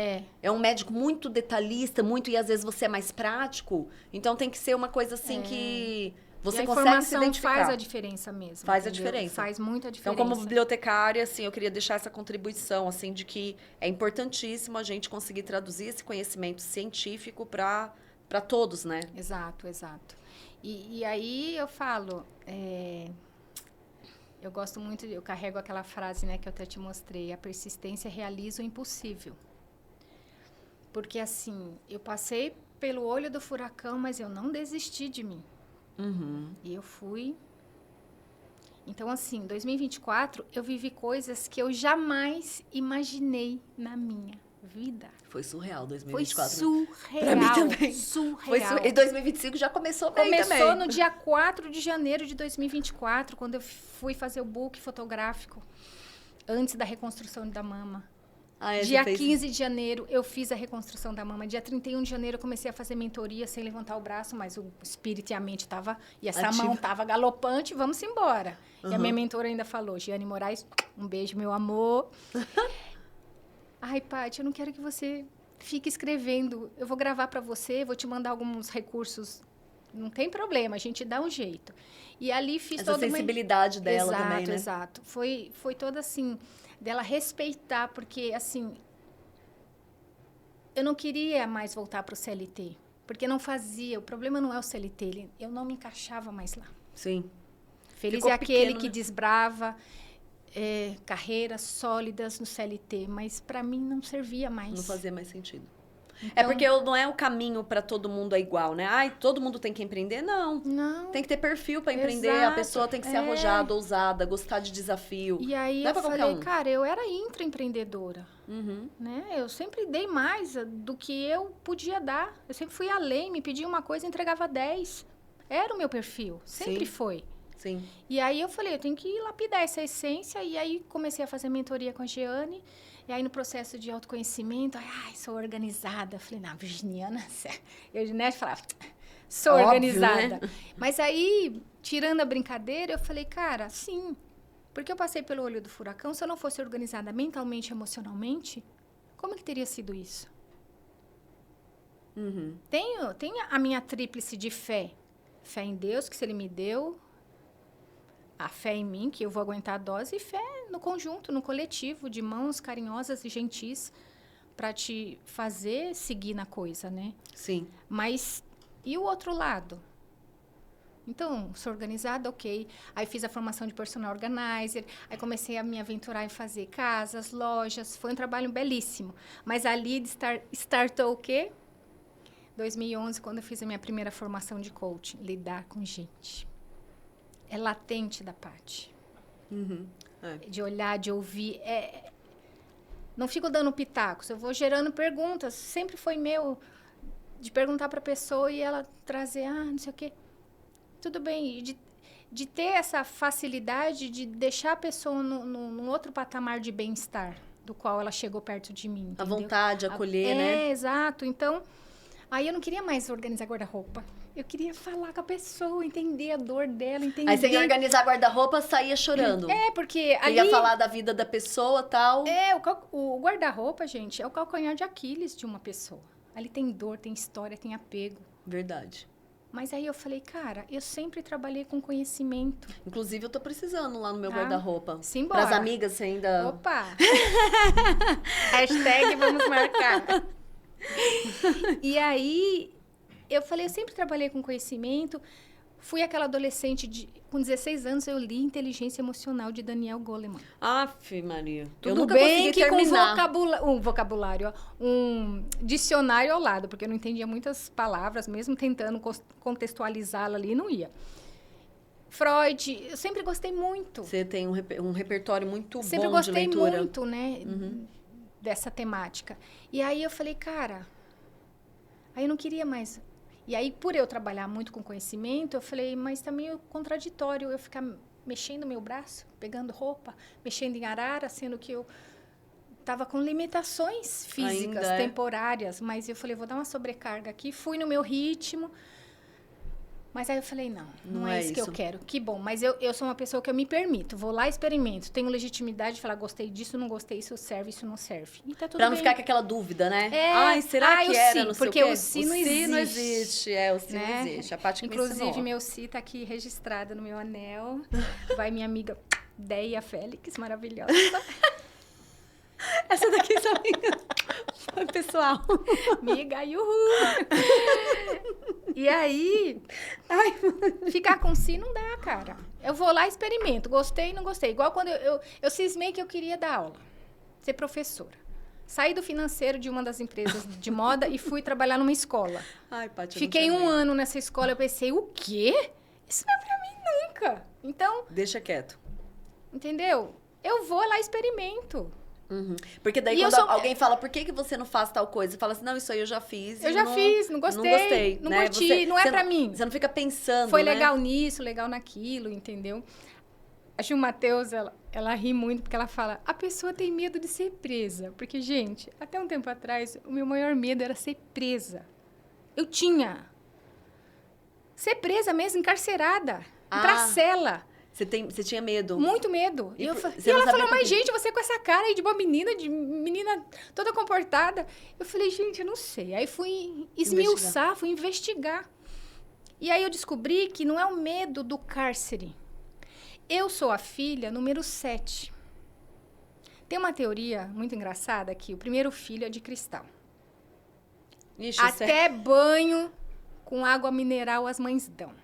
É um médico muito detalhista, e às vezes você é mais prático. Então tem que ser uma coisa assim que... Você consegue se identificar. Faz a diferença mesmo. Faz a diferença. Faz muita diferença. Então, como bibliotecária, assim, eu queria deixar essa contribuição, assim, de que é importantíssimo a gente conseguir traduzir esse conhecimento científico para todos, né? Exato. E aí eu falo, eu gosto muito, eu carrego aquela frase, né, que eu até te mostrei, a persistência realiza o impossível. Porque, assim, eu passei pelo olho do furacão, mas eu não desisti de mim. E eu fui. Então, assim, em 2024, eu vivi coisas que eu jamais imaginei na minha vida. Foi surreal 2024. Foi surreal. Pra mim também. Surreal. E 2025 já começou bem também. Começou no dia 4 de janeiro de 2024, quando eu fui fazer o book fotográfico, antes da reconstrução da mama. Dia 15 de janeiro, eu fiz a reconstrução da mama. Dia 31 de janeiro, eu comecei a fazer mentoria sem levantar o braço, mas o espírito e a mente estavam... E essa mão estava galopante, vamos embora. E a minha mentora ainda falou, Giane Moraes, um beijo, meu amor. Ai, Paty, eu não quero que você fique escrevendo. Eu vou gravar para você, vou te mandar alguns recursos. Não tem problema, a gente dá um jeito. E ali fiz toda essa sensibilidade dela exato, também, né? Exato. Foi toda assim... dela respeitar, porque, assim, eu não queria mais voltar para o CLT, porque não fazia, o problema não é o CLT, eu não me encaixava mais lá. Sim. Feliz é aquele que desbrava. carreiras sólidas no CLT, mas para mim não servia mais. Não fazia mais sentido. Então, É porque não é o caminho para todo mundo é igual, né? Ai, todo mundo tem que empreender? Não. Não. Tem que ter perfil para empreender. Exato, A pessoa tem que ser arrojada, ousada, gostar de desafio. E aí não eu é pra falei, um. cara, eu era intraempreendedora. Uhum. Né? Eu sempre dei mais do que eu podia dar. Eu sempre fui além, me pedia uma coisa, entregava 10. Era o meu perfil, sempre Sim. foi. Sim. E aí eu falei, eu tenho que lapidar essa essência. E aí comecei a fazer mentoria com a Giane. E aí no processo de autoconhecimento, ai, sou organizada. Eu falei, não, virginiana, eu, né, falava, sou Óbvio, organizada. né? Mas aí, tirando a brincadeira, eu falei, cara, sim. Porque eu passei pelo olho do furacão, se eu não fosse organizada mentalmente, emocionalmente, como que teria sido isso? Uhum. Tenho a minha tríplice de fé. Fé em Deus, que se Ele me deu. A fé em mim, que eu vou aguentar a dose. E fé no conjunto, no coletivo, de mãos carinhosas e gentis para te fazer seguir na coisa, né? Sim. Mas, e o outro lado? Então, sou organizada, ok. Aí fiz a formação de personal organizer. Aí comecei a me aventurar em fazer casas, lojas. Foi um trabalho belíssimo. Mas ali startou o quê? 2011, quando eu fiz a minha primeira formação de coaching. Lidar com gente. É latente da Paty. Uhum. De olhar, de ouvir. Não fico dando pitacos. Eu vou gerando perguntas. Sempre foi meu de perguntar para a pessoa e ela trazer, não sei o quê. Tudo bem, de ter essa facilidade de deixar a pessoa num outro patamar de bem-estar, do qual ela chegou perto de mim. A entendeu? vontade, acolher, né? Exato. Então, aí eu não queria mais organizar guarda-roupa. Eu queria falar com a pessoa, entender a dor dela, entender... Aí você ia organizar guarda-roupa, saía chorando. Porque ali... Ia falar da vida da pessoa e tal. O guarda-roupa, gente, é o calcanhar de Aquiles de uma pessoa. Ali tem dor, tem história, tem apego. Verdade. Mas aí eu falei, cara, eu sempre trabalhei com conhecimento. Inclusive, eu tô precisando lá no meu guarda-roupa. Simbora. Pras amigas, você ainda... Opa! Hashtag vamos marcar. E aí, eu falei, eu sempre trabalhei com conhecimento. Fui aquela adolescente, com 16 anos, eu li Inteligência Emocional de Daniel Goleman. Aff, Maria. Tudo eu nunca bem consegui que terminar. com um vocabulário, um dicionário ao lado, porque eu não entendia muitas palavras, mesmo tentando contextualizá-la ali, não ia. Freud, eu sempre gostei muito. Você tem um repertório muito Sempre bom de leitura. Sempre gostei muito, né, dessa temática. E aí eu falei, cara, aí eu não queria mais... E aí, por eu trabalhar muito com conhecimento, eu falei, mas também é contraditório eu ficar mexendo meu braço, pegando roupa, mexendo em arara, sendo que eu estava com limitações físicas, temporárias. Mas eu falei, vou dar uma sobrecarga aqui. Fui no meu ritmo. Mas aí eu falei, não é isso que eu quero. Que bom, mas eu sou uma pessoa que eu me permito. Vou lá, experimento. Tenho legitimidade de falar, gostei disso, não gostei, isso serve, isso não serve. E tá tudo pra não bem. ficar com aquela dúvida, né? Ai, será que era? Não sei porque o quê? o si não existe. O si não existe. O si não existe. A Paty que inclusive, me ensinou. meu si tá aqui registrado no meu anel. Vai minha amiga Deia Félix, maravilhosa. Essa daqui são minhas. Pessoal. Amiga, uhul! E aí, ficar com si não dá, cara. Eu vou lá e experimento. Gostei, não gostei. Igual quando eu cismei que eu queria dar aula. Ser professora. Saí do financeiro de uma das empresas de moda e fui trabalhar numa escola. Ai, Paty, Fiquei um ano nessa escola. Eu pensei, o quê? Isso não é pra mim nunca. Então... Deixa quieto. Entendeu? Eu vou lá e experimento. Porque daí quando alguém fala, por que você não faz tal coisa? Você fala assim, não, isso aí eu já fiz. Eu já fiz, não gostei. Não né? curti, não é pra mim. Você não fica pensando, Foi legal nisso, legal naquilo, entendeu? A Gil Mateus, ela ri muito porque ela fala, a pessoa tem medo de ser presa. Porque, gente, até um tempo atrás, o meu maior medo era ser presa. Eu tinha. Ser presa mesmo, encarcerada. Pra cela. Você tinha medo? Muito medo. E ela falou, mas gente, você com essa cara aí de uma menina toda comportada. Eu falei, gente, eu não sei. Aí fui esmiuçar, fui investigar. E aí eu descobri que não é o medo do cárcere. Eu sou a filha número 7. Tem uma teoria muito engraçada que o primeiro filho é de cristal. Ixi, até banho com água mineral as mães dão.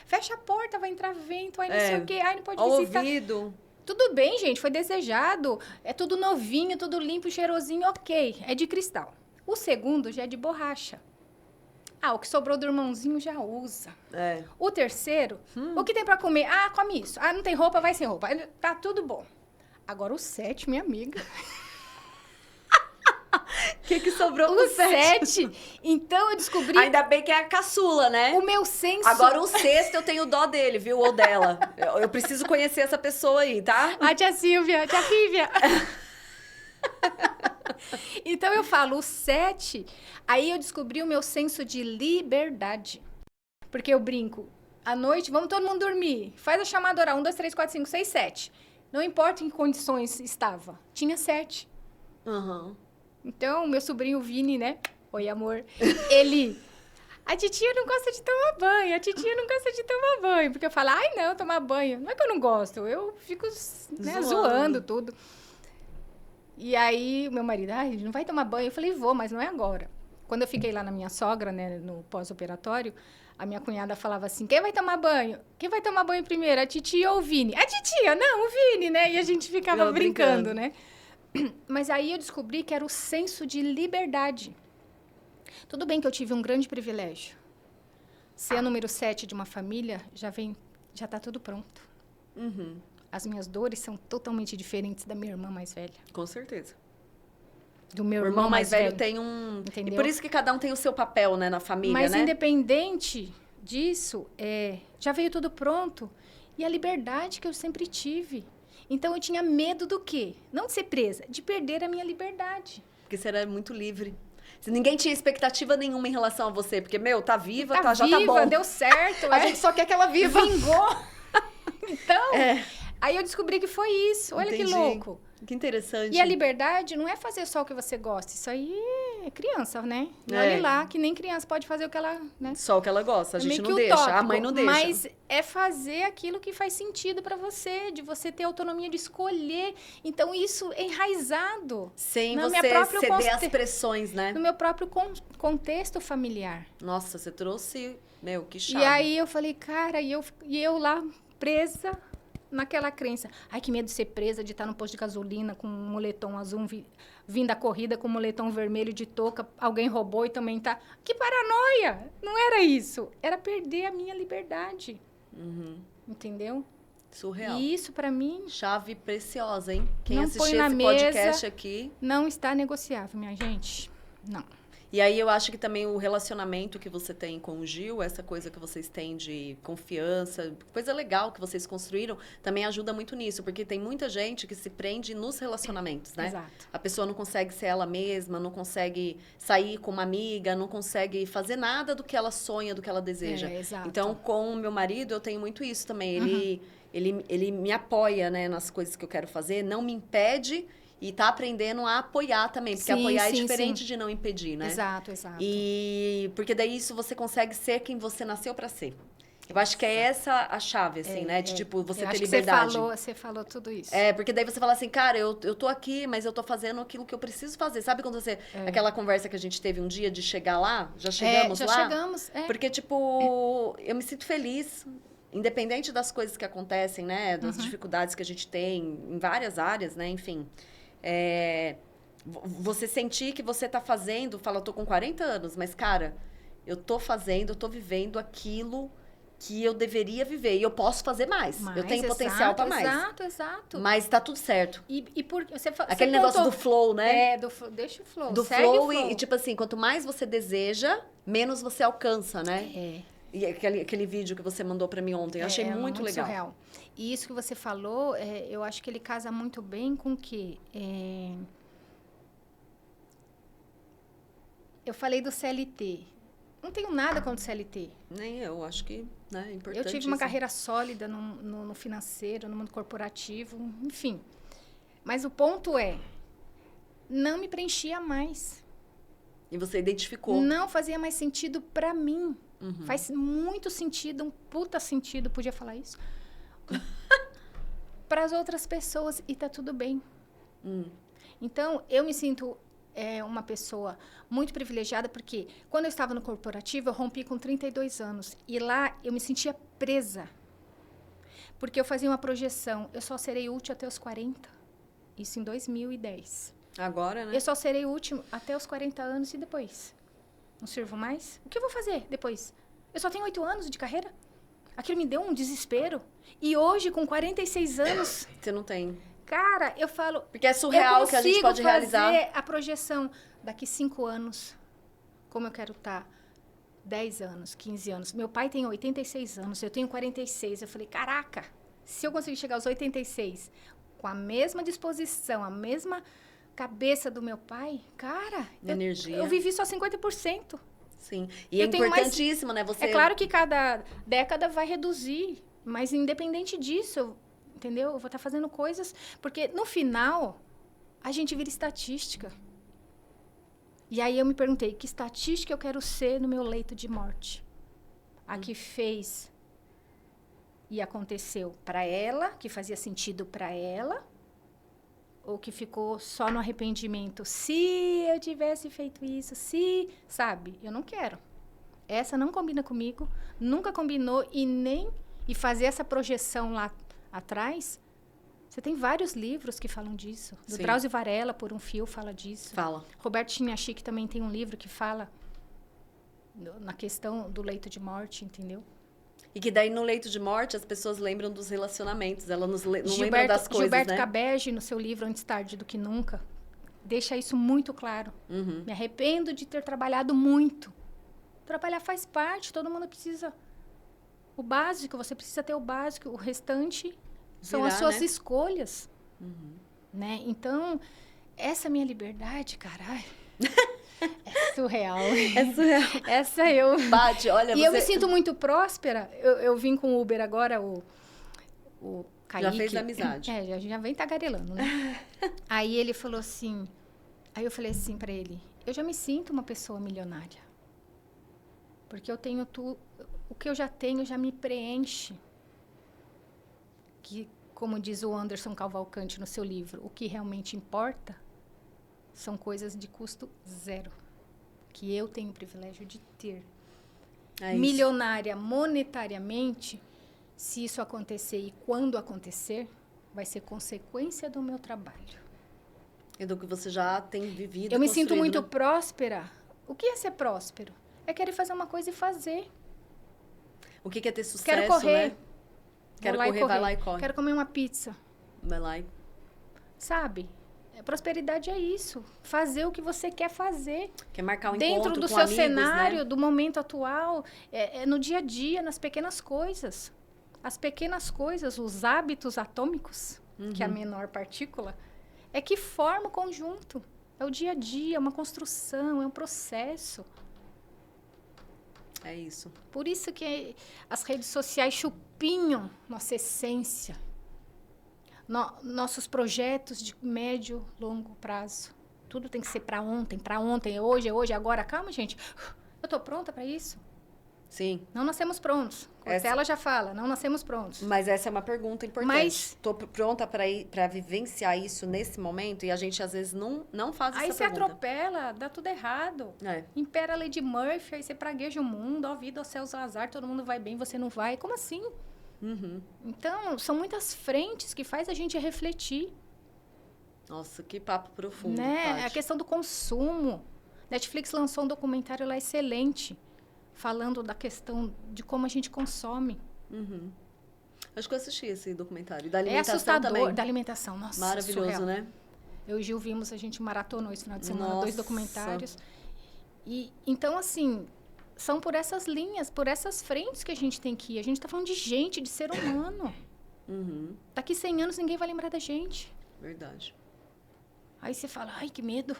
Fecha a porta, vai entrar vento, aí não sei o quê, aí não pode visitar. Ouvido. Tudo bem, gente, foi desejado. É tudo novinho, tudo limpo, cheirosinho, ok. É de cristal. O segundo já é de borracha. Ah, o que sobrou do irmãozinho já usa. É. O terceiro, o que tem pra comer? Ah, come isso. Ah, não tem roupa, vai sem roupa. Tá tudo bom. Sétimo, o 7, minha amiga. O que sobrou O com o 7? 7. Então, eu descobri... Ainda bem que é a caçula, né? O meu senso... Agora, o sexto, eu tenho dó dele, viu? Ou dela. Eu preciso conhecer essa pessoa aí, tá? A tia Silvia, a tia Fívia. Então, eu falo, o 7... Aí, eu descobri o meu senso de liberdade. Porque eu brinco. À noite, vamos todo mundo dormir. Faz a chamada oral. 1, 2, 3, 4, 5, 6, 7. Não importa em que condições estava. Tinha 7. Uhum. Então, meu sobrinho Vini, né? Oi, amor. Ele... A titia não gosta de tomar banho. A titia não gosta de tomar banho. Porque eu falo, ai, não, tomar banho. Não é que eu não gosto. Eu fico, né, zoando tudo. E aí, meu marido, ai, não vai tomar banho. Eu falei, vou, mas não é agora. Quando eu fiquei lá na minha sogra, né, no pós-operatório, a minha cunhada falava assim, quem vai tomar banho? Quem vai tomar banho primeiro, a titia ou o Vini? A titia, não, o Vini, né? E a gente ficava brincando, né? Mas aí eu descobri que era o senso de liberdade. Tudo bem que eu tive um grande privilégio. Ser a número 7 de uma família, já tá tudo pronto. Uhum. As minhas dores são totalmente diferentes da minha irmã mais velha. Com certeza. Do meu O irmão mais velho tem um... Entendeu? E por isso que cada um tem o seu papel, né, na família, Mas né? independente disso, já veio tudo pronto. E a liberdade que eu sempre tive. Então, eu tinha medo do quê? Não de ser presa, de perder a minha liberdade. Porque você era muito livre. Ninguém tinha expectativa nenhuma em relação a você. Porque, tá viva, já tá bom. Deu certo. A gente só quer que ela viva. Vingou. Então, aí eu descobri que foi isso. Olha Entendi. que louco. Que interessante. E a liberdade não é fazer só o que você gosta. Isso aí é criança, né? E olha lá, que nem criança pode fazer o que ela... Né? Só o que ela gosta. A gente não utópico, deixa. A mãe não deixa. Mas é fazer aquilo que faz sentido para você. De você ter autonomia de escolher. Então, isso é enraizado. Sem na você minha própria ceder às pressões, né? No meu próprio contexto familiar. Nossa, você trouxe... que chave. E aí, eu falei, cara... E eu lá, presa... naquela crença. Ai, que medo de ser presa, de estar no posto de gasolina com um moletom azul, vindo da corrida com um moletom vermelho de touca, alguém roubou e também tá... Que paranoia! Não era isso. Era perder a minha liberdade. Uhum. Entendeu? Surreal. E isso, pra mim... Chave preciosa, hein? Quem não assistir põe na esse mesa, podcast aqui... Não está negociável, minha gente. Não. E aí eu acho que também o relacionamento que você tem com o Gil, essa coisa que vocês têm de confiança, coisa legal que vocês construíram, também ajuda muito nisso, porque tem muita gente que se prende nos relacionamentos, né? Exato. A pessoa não consegue ser ela mesma, não consegue sair com uma amiga, não consegue fazer nada do que ela sonha, do que ela deseja. Exato. Então, com o meu marido, eu tenho muito isso também. Ele me apoia, né, nas coisas que eu quero fazer, não me impede... E tá aprendendo a apoiar também, porque apoiar é diferente de não impedir, né? Exato, exato. E porque daí isso você consegue ser quem você nasceu para ser. Eu acho que é essa a chave, assim, né? De, tipo, você ter liberdade. Você falou tudo isso. Porque daí você fala assim, cara, eu tô aqui, mas eu tô fazendo aquilo que eu preciso fazer. Sabe quando você... Aquela conversa que a gente teve um dia de chegar lá? Já chegamos lá? Já chegamos, Porque, tipo, eu me sinto feliz... Independente das coisas que acontecem, né? Das dificuldades que a gente tem em várias áreas, né? Enfim... você sentir que você tá fazendo, fala, eu tô com 40 anos, mas, cara, eu tô fazendo, eu tô vivendo aquilo que eu deveria viver. E eu posso fazer mais. Eu tenho potencial para mais. Exato. Mas tá tudo certo. E por você aquele negócio do flow, né? Deixa o flow. Do flow. E, tipo assim, quanto mais você deseja, menos você alcança, né? E aquele vídeo que você mandou para mim ontem, eu achei muito legal. Surreal. E isso que você falou, eu acho que ele casa muito bem com o quê? Eu falei do CLT. Não tenho nada contra o CLT. Nem eu, acho que é importante. Eu tive uma carreira sólida no financeiro, no mundo corporativo, enfim. Mas o ponto não me preenchia mais. E você identificou. Não fazia mais sentido para mim. Faz muito sentido, um puta sentido, podia falar isso, para as outras pessoas, e tá tudo bem. Então, eu me sinto uma pessoa muito privilegiada, porque quando eu estava no corporativo, eu rompi com 32 anos, e lá eu me sentia presa. Porque eu fazia uma projeção. Eu só serei útil até os 40. Isso em 2010. Agora, né? Eu só serei útil até os 40 anos e depois. Não sirvo mais? O que eu vou fazer depois? Eu só tenho 8 anos de carreira? Aquilo me deu um desespero. E hoje, com 46 anos... Você não tem. Cara, eu falo... Porque é surreal que a gente pode realizar. Eu consigo fazer a projeção daqui 5 anos. Como eu quero estar 10 anos, 15 anos. Meu pai tem 86 anos, eu tenho 46. Eu falei, caraca, se eu conseguir chegar aos 86 com a mesma disposição, a mesma cabeça do meu pai, cara... Energia. Eu vivi só 50%. Sim. E é importantíssimo, né? Você... É claro que cada década vai reduzir, mas independente disso, entendeu? Eu vou estar fazendo coisas... Porque, no final, a gente vira estatística. E aí eu me perguntei, que estatística eu quero ser no meu leito de morte? A que fez e aconteceu para ela, que fazia sentido para ela, ou que ficou só no arrependimento? Se eu tivesse feito isso, se... Sabe? Eu não quero. Essa não combina comigo, nunca combinou e fazer essa projeção lá atrás... Você tem vários livros que falam disso. Do Sim. Drauzio Varela, Por um Fio, fala disso. Fala. Roberto Chiniachik também tem um livro que fala na questão do leito de morte, entendeu? E que daí no leito de morte as pessoas lembram dos relacionamentos, elas não lembram das coisas, Gilberto né? Cabege, no seu livro Antes Tarde do Que Nunca, deixa isso muito claro. Uhum. Me arrependo de ter trabalhado muito. Trabalhar faz parte, todo mundo precisa. O básico, você precisa ter o básico, o restante... São as suas escolhas, né? Então, essa minha liberdade, caralho, é surreal. É surreal. Essa eu... Bate, olha, E eu me sinto muito próspera. Eu vim com o Uber agora, o Kaique. Já fez amizade. Já vem tagarelando, né? Aí ele falou assim... Aí eu falei assim pra ele, eu já me sinto uma pessoa milionária. Porque eu tenho tudo... O que eu já tenho já me preenche. Que, como diz o Anderson Cavalcante no seu livro, o que realmente importa são coisas de custo zero, que eu tenho o privilégio de ter. Milionária monetariamente, se isso acontecer e quando acontecer, vai ser consequência do meu trabalho. E do que você já tem vivido. Eu me sinto muito né? próspera. O que é ser próspero? É querer fazer uma coisa e fazer. O que é ter sucesso, Quero correr. né? Quero correr, vai lá e corre. Quero comer uma pizza. Vai lá e... Sabe? Prosperidade é isso. Fazer o que você quer fazer. Quer marcar um dentro encontro do com seu amigos, cenário, né? do momento atual. É no dia a dia, nas pequenas coisas. As pequenas coisas, os hábitos atômicos, que é a menor partícula, é que forma o conjunto. É o dia a dia, é uma construção, é um processo. É isso. Por isso que as redes sociais chupinham nossa essência. Nossos projetos de médio, longo prazo. Tudo tem que ser para ontem, é hoje, agora. Calma, gente. Eu estou pronta para isso? Sim. Não nascemos prontos. Cortella já fala, não nascemos prontos. Mas essa é uma pergunta importante. Estou pronta para vivenciar isso nesse momento? E a gente, às vezes, não faz essa pergunta. Aí você atropela, dá tudo errado. Impera a lei de Murphy, aí você pragueja o mundo, ó vida, ó céus, ó azar, todo mundo vai bem, você não vai. Como assim? Então, são muitas frentes que faz a gente refletir. Nossa, que papo profundo, né? Paty. A questão do consumo. Netflix lançou um documentário lá excelente, falando da questão de como a gente consome. Acho que eu assisti esse documentário. Da alimentação assustador, também. Da alimentação, nossa, maravilhoso, surreal. né? Eu e o Gil vimos, a gente maratonou esse final de semana, Nossa. 2 documentários. E, então, assim, são por essas linhas, por essas frentes que a gente tem que ir. A gente está falando de gente, de ser humano. Daqui 100 anos ninguém vai lembrar da gente. Verdade. Aí você fala, ai, que medo.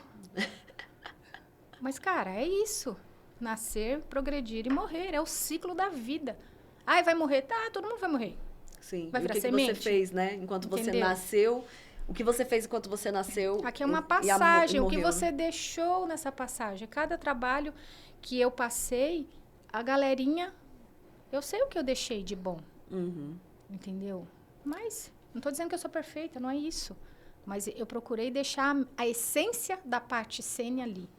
Mas, cara, é isso. Nascer, progredir e morrer. É o ciclo da vida. Ai, vai morrer? Tá, todo mundo vai morrer. Sim. Vai virar o que semente. você fez, né? Enquanto você nasceu. O que você fez enquanto você nasceu. Aqui é uma passagem. O que você deixou nessa passagem. Cada trabalho que eu passei, a galerinha... Eu sei o que eu deixei de bom. Entendeu? Mas não estou dizendo que eu sou perfeita, não é isso. Mas eu procurei deixar a essência da Paty Sene ali.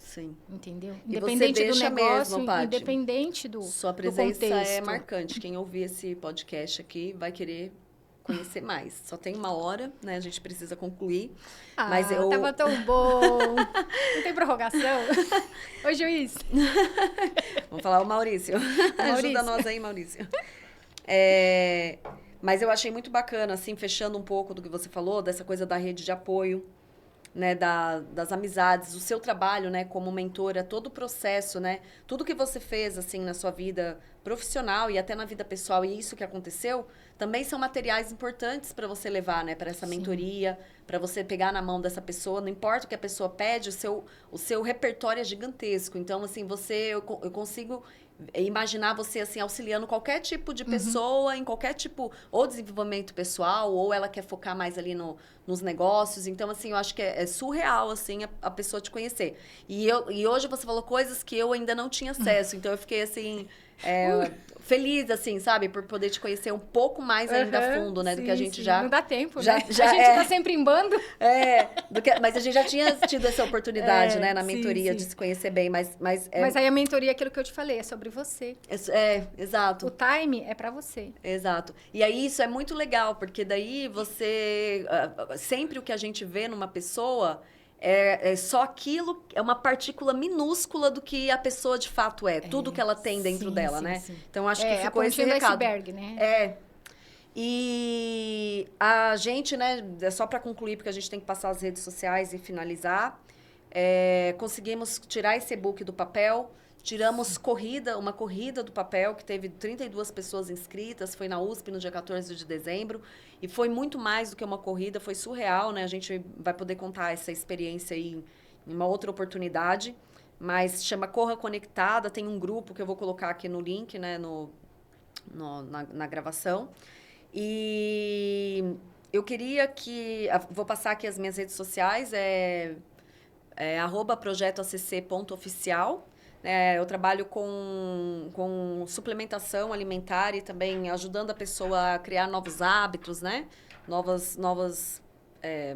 Sim. Entendeu? E Independente você do deixa negócio, mesmo, Paty. independente do Sua do presença é contexto. marcante. Quem ouvir esse podcast aqui vai querer conhecer mais. Só tem 1 hora, né? A gente precisa concluir. Mas Ah, tava tão bom. Não tem prorrogação? Ô, juiz. Vamos falar o Maurício. Ajuda nós aí, Maurício. Mas eu achei muito bacana, assim, fechando um pouco do que você falou, dessa coisa da rede de apoio, né, das amizades, o seu trabalho, né, como mentora, todo o processo, né, tudo que você fez, assim, na sua vida profissional e até na vida pessoal, e isso que aconteceu, também são materiais importantes para você levar, né, para essa mentoria, para você pegar na mão dessa pessoa, não importa o que a pessoa pede, o seu repertório é gigantesco, então, assim, eu consigo imaginar você, assim, auxiliando qualquer tipo de pessoa, em qualquer tipo, ou desenvolvimento pessoal, ou ela quer focar mais ali nos negócios. Então, assim, eu acho que é surreal, assim, a pessoa te conhecer. E hoje você falou coisas que eu ainda não tinha acesso. Então, eu fiquei, assim, feliz, assim, sabe? Por poder te conhecer um pouco mais ainda a fundo, né? Do que a gente já... Não dá tempo, já, né? já a gente tá sempre em bando. Mas a gente já tinha tido essa oportunidade, né? Na mentoria, de se conhecer bem. Mas aí a mentoria, aquilo que eu te falei, é sobre você. Exato. O time é pra você. Exato. E aí isso é muito legal, porque daí você... sempre o que a gente vê numa pessoa é só aquilo, é uma partícula minúscula do que a pessoa de fato é. Tudo que ela tem dentro dela, né? Sim. Então, acho que ficou esse a pontinha do recado. iceberg, né? E a gente, né, só para concluir, porque a gente tem que passar as redes sociais e finalizar, conseguimos tirar esse e-book do papel, tiramos uma corrida do papel, que teve 32 pessoas inscritas, foi na USP no dia 14 de dezembro, e foi muito mais do que uma corrida, foi surreal, né? A gente vai poder contar essa experiência aí em uma outra oportunidade, mas chama Corra Conectada, tem um grupo que eu vou colocar aqui no link, né, na gravação. E eu queria vou passar aqui as minhas redes sociais, @projetoacc.oficial. Eu trabalho com suplementação alimentar e também ajudando a pessoa a criar novos hábitos, né? Novas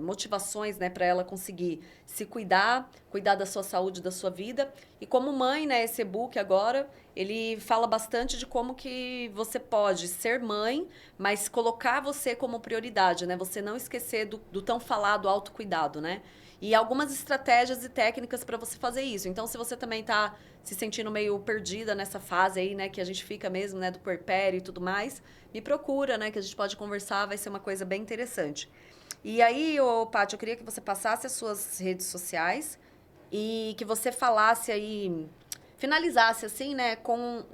motivações, né, para ela conseguir se cuidar da sua saúde, da sua vida. E como mãe, né, esse e-book agora, ele fala bastante de como que você pode ser mãe, mas colocar você como prioridade, né? Você não esquecer do tão falado autocuidado, né? E algumas estratégias e técnicas para você fazer isso. Então, se você também está se sentindo meio perdida nessa fase aí, né, que a gente fica mesmo, né, do puerpério e tudo mais, me procura, né, que a gente pode conversar, vai ser uma coisa bem interessante. E aí, Paty, eu queria que você passasse as suas redes sociais e que você falasse aí, finalizasse assim, né, como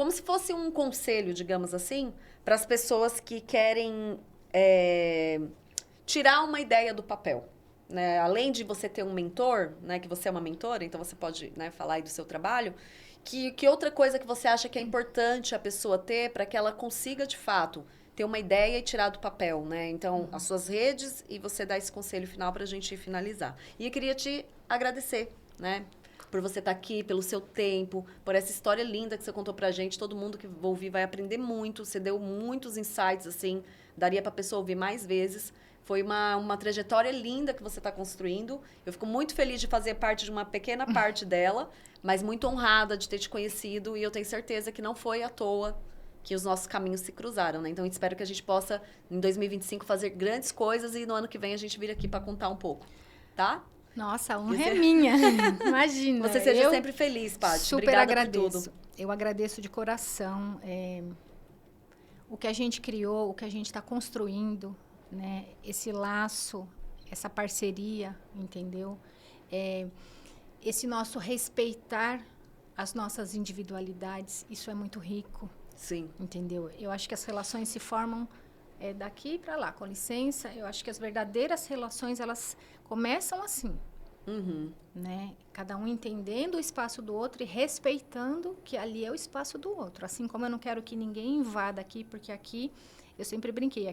se fosse um conselho, digamos assim, para as pessoas que querem tirar uma ideia do papel. Né? Além de você ter um mentor, né, que você é uma mentora, então você pode, né, falar aí do seu trabalho, que outra coisa que você acha que é importante a pessoa ter para que ela consiga, de fato, ter uma ideia e tirar do papel, né? Então, as suas redes e você dar esse conselho final para a gente finalizar. E eu queria te agradecer, né? Por você estar aqui, pelo seu tempo, por essa história linda que você contou pra gente. Todo mundo que ouvir vai aprender muito. Você deu muitos insights, assim, daria pra pessoa ouvir mais vezes. Foi uma trajetória linda que você está construindo. Eu fico muito feliz de fazer parte de uma pequena parte dela, mas muito honrada de ter te conhecido. E eu tenho certeza que não foi à toa que os nossos caminhos se cruzaram, né? Então, eu espero que a gente possa, em 2025, fazer grandes coisas e no ano que vem a gente vir aqui para contar um pouco, tá? Nossa, a honra é minha. Imagina. Você seja sempre feliz, Paty. Super Obrigada agradeço. por tudo. Eu agradeço de coração. O que a gente criou, o que a gente está construindo, né? Esse laço, essa parceria, entendeu? Esse nosso respeitar as nossas individualidades, isso é muito rico. Sim. Entendeu? Eu acho que as relações se formam daqui para lá, com licença. Eu acho que as verdadeiras relações, elas começam assim. Uhum. Né? Cada um entendendo o espaço do outro e respeitando que ali é o espaço do outro. Assim como eu não quero que ninguém invada aqui, porque aqui eu sempre brinquei.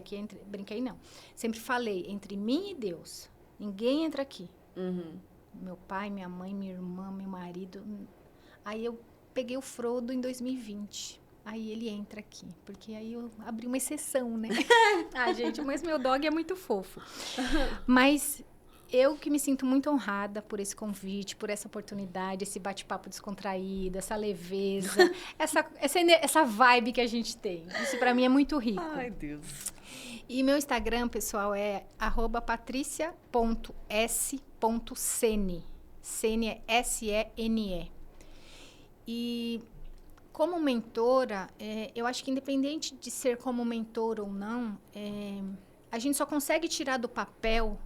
Brinquei não. Sempre falei, entre mim e Deus. Ninguém entra aqui. Uhum. Meu pai, minha mãe, minha irmã, meu marido. Aí eu peguei o Frodo em 2020. Aí ele entra aqui, porque aí eu abri uma exceção, né? Gente, mas meu dog é muito fofo. Mas Eu que me sinto muito honrada por esse convite, por essa oportunidade, esse bate-papo descontraído, essa leveza, essa vibe que a gente tem. Isso para mim é muito rico. Ai, Deus. E meu Instagram, pessoal, é @patricia.s.sene. Sene é S-E-N-E. E como mentora, eu acho que independente de ser como mentora ou não, a gente só consegue tirar do papel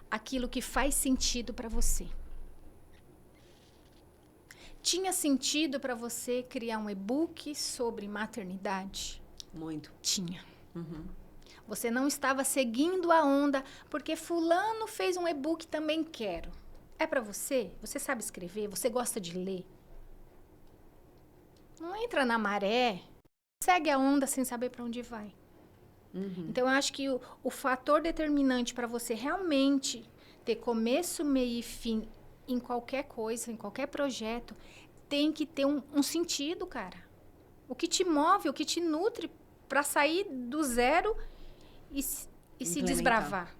aquilo que faz sentido para você. Tinha sentido para você criar um e-book sobre maternidade? Muito. Tinha. Uhum. Você não estava seguindo a onda porque fulano fez um e-book, também quero. É para você? Você sabe escrever? Você gosta de ler? Não entra na maré, segue a onda sem saber para onde vai. Uhum. Então, eu acho que o fator determinante para você realmente ter começo, meio e fim em qualquer coisa, em qualquer projeto, tem que ter um sentido, cara. O que te move, o que te nutre para sair do zero e se desbravar.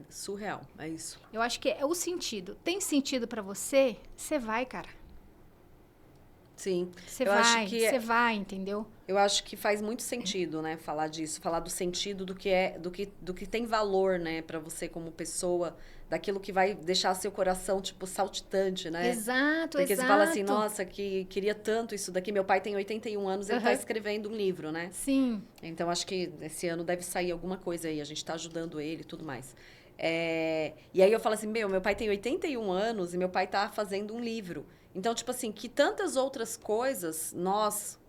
Surreal, é isso. Eu acho que é o sentido. Tem sentido para você? Você vai, cara. Sim. Você vai, entendeu? Eu acho que faz muito sentido, né, falar disso, falar do sentido do que tem valor, né, para você como pessoa, daquilo que vai deixar seu coração tipo saltitante, né? Exato, Porque exato. você fala assim, nossa, que queria tanto isso daqui. Meu pai tem 81 anos, ele tá escrevendo um livro, né? Sim. Então acho que esse ano deve sair alguma coisa aí, a gente tá ajudando ele e tudo mais. E aí eu falo assim, meu pai tem 81 anos e meu pai tá fazendo um livro. Então, tipo assim, que tantas outras coisas nós,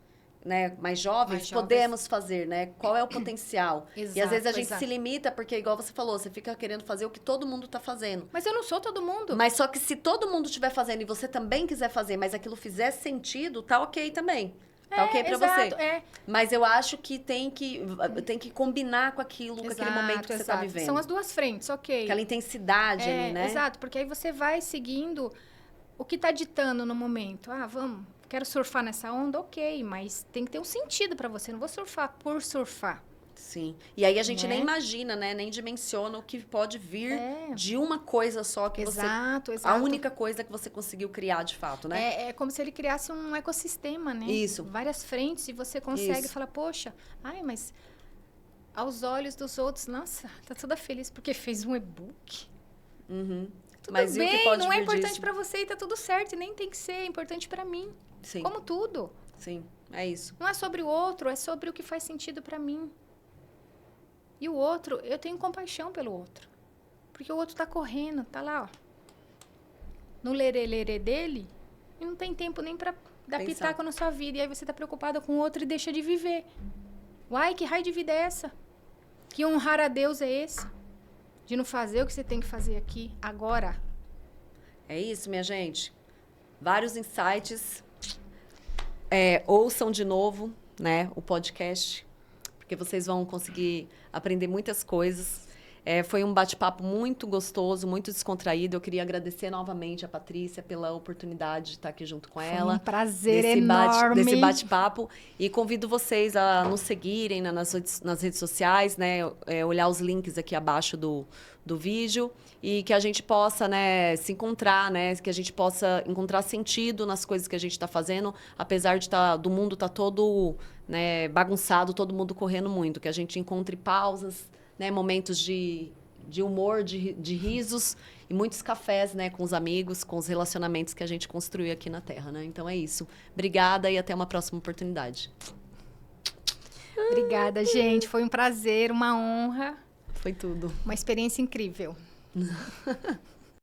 né, mais jovens, podemos fazer, né? Qual é o potencial? Exato, e às vezes a gente se limita, porque igual você falou, você fica querendo fazer o que todo mundo tá fazendo. Mas eu não sou todo mundo. Mas só que se todo mundo estiver fazendo e você também quiser fazer, mas aquilo fizer sentido, tá ok também. Tá ok pra você. Mas eu acho que tem que combinar com aquilo, com aquele momento que você tá vivendo. São as duas frentes, ok. Aquela intensidade ali, né? Exato, porque aí você vai seguindo o que tá ditando no momento. Quero surfar nessa onda, ok, mas tem que ter um sentido para você. Não vou surfar por surfar. Sim. E aí a gente nem imagina, né? Nem dimensiona o que pode vir de uma coisa só que exato. A única coisa que você conseguiu criar de fato, né? É como se ele criasse um ecossistema, né? Isso. Várias frentes e você consegue falar, poxa, mas aos olhos dos outros, nossa, tá toda feliz porque fez um e-book. Uhum. Tudo mas bem, e o que pode não é vir importante disso? para você e tá tudo certo, e nem tem que ser, é importante para mim. Sim. Como tudo. Sim, é isso. Não é sobre o outro, é sobre o que faz sentido para mim. E o outro, eu tenho compaixão pelo outro. Porque o outro tá correndo, tá lá, ó. No lerê-lerê dele, e não tem tempo nem para dar pitaco na sua vida. E aí você tá preocupada com o outro e deixa de viver. Uai, que raio de vida é essa? Que honrar a Deus é esse? De não fazer o que você tem que fazer aqui, agora. É isso, minha gente. Vários insights. Ouçam de novo, né, o podcast, porque vocês vão conseguir aprender muitas coisas. Foi um bate-papo muito gostoso, muito descontraído. Eu queria agradecer novamente a Patrícia pela oportunidade de estar aqui junto com ela. Foi um prazer enorme. Desse bate-papo. E convido vocês a nos seguirem nas redes sociais, né? Olhar os links aqui abaixo do vídeo. E que a gente possa, né, se encontrar, né? Que a gente possa encontrar sentido nas coisas que a gente está fazendo. Apesar do mundo estar todo, né, bagunçado, todo mundo correndo muito. Que a gente encontre pausas, né, momentos de humor, de risos e muitos cafés, né, com os amigos, com os relacionamentos que a gente construiu aqui na Terra, né? Então é isso. Obrigada e até uma próxima oportunidade. Obrigada, gente. Foi um prazer, uma honra. Foi tudo. Uma experiência incrível.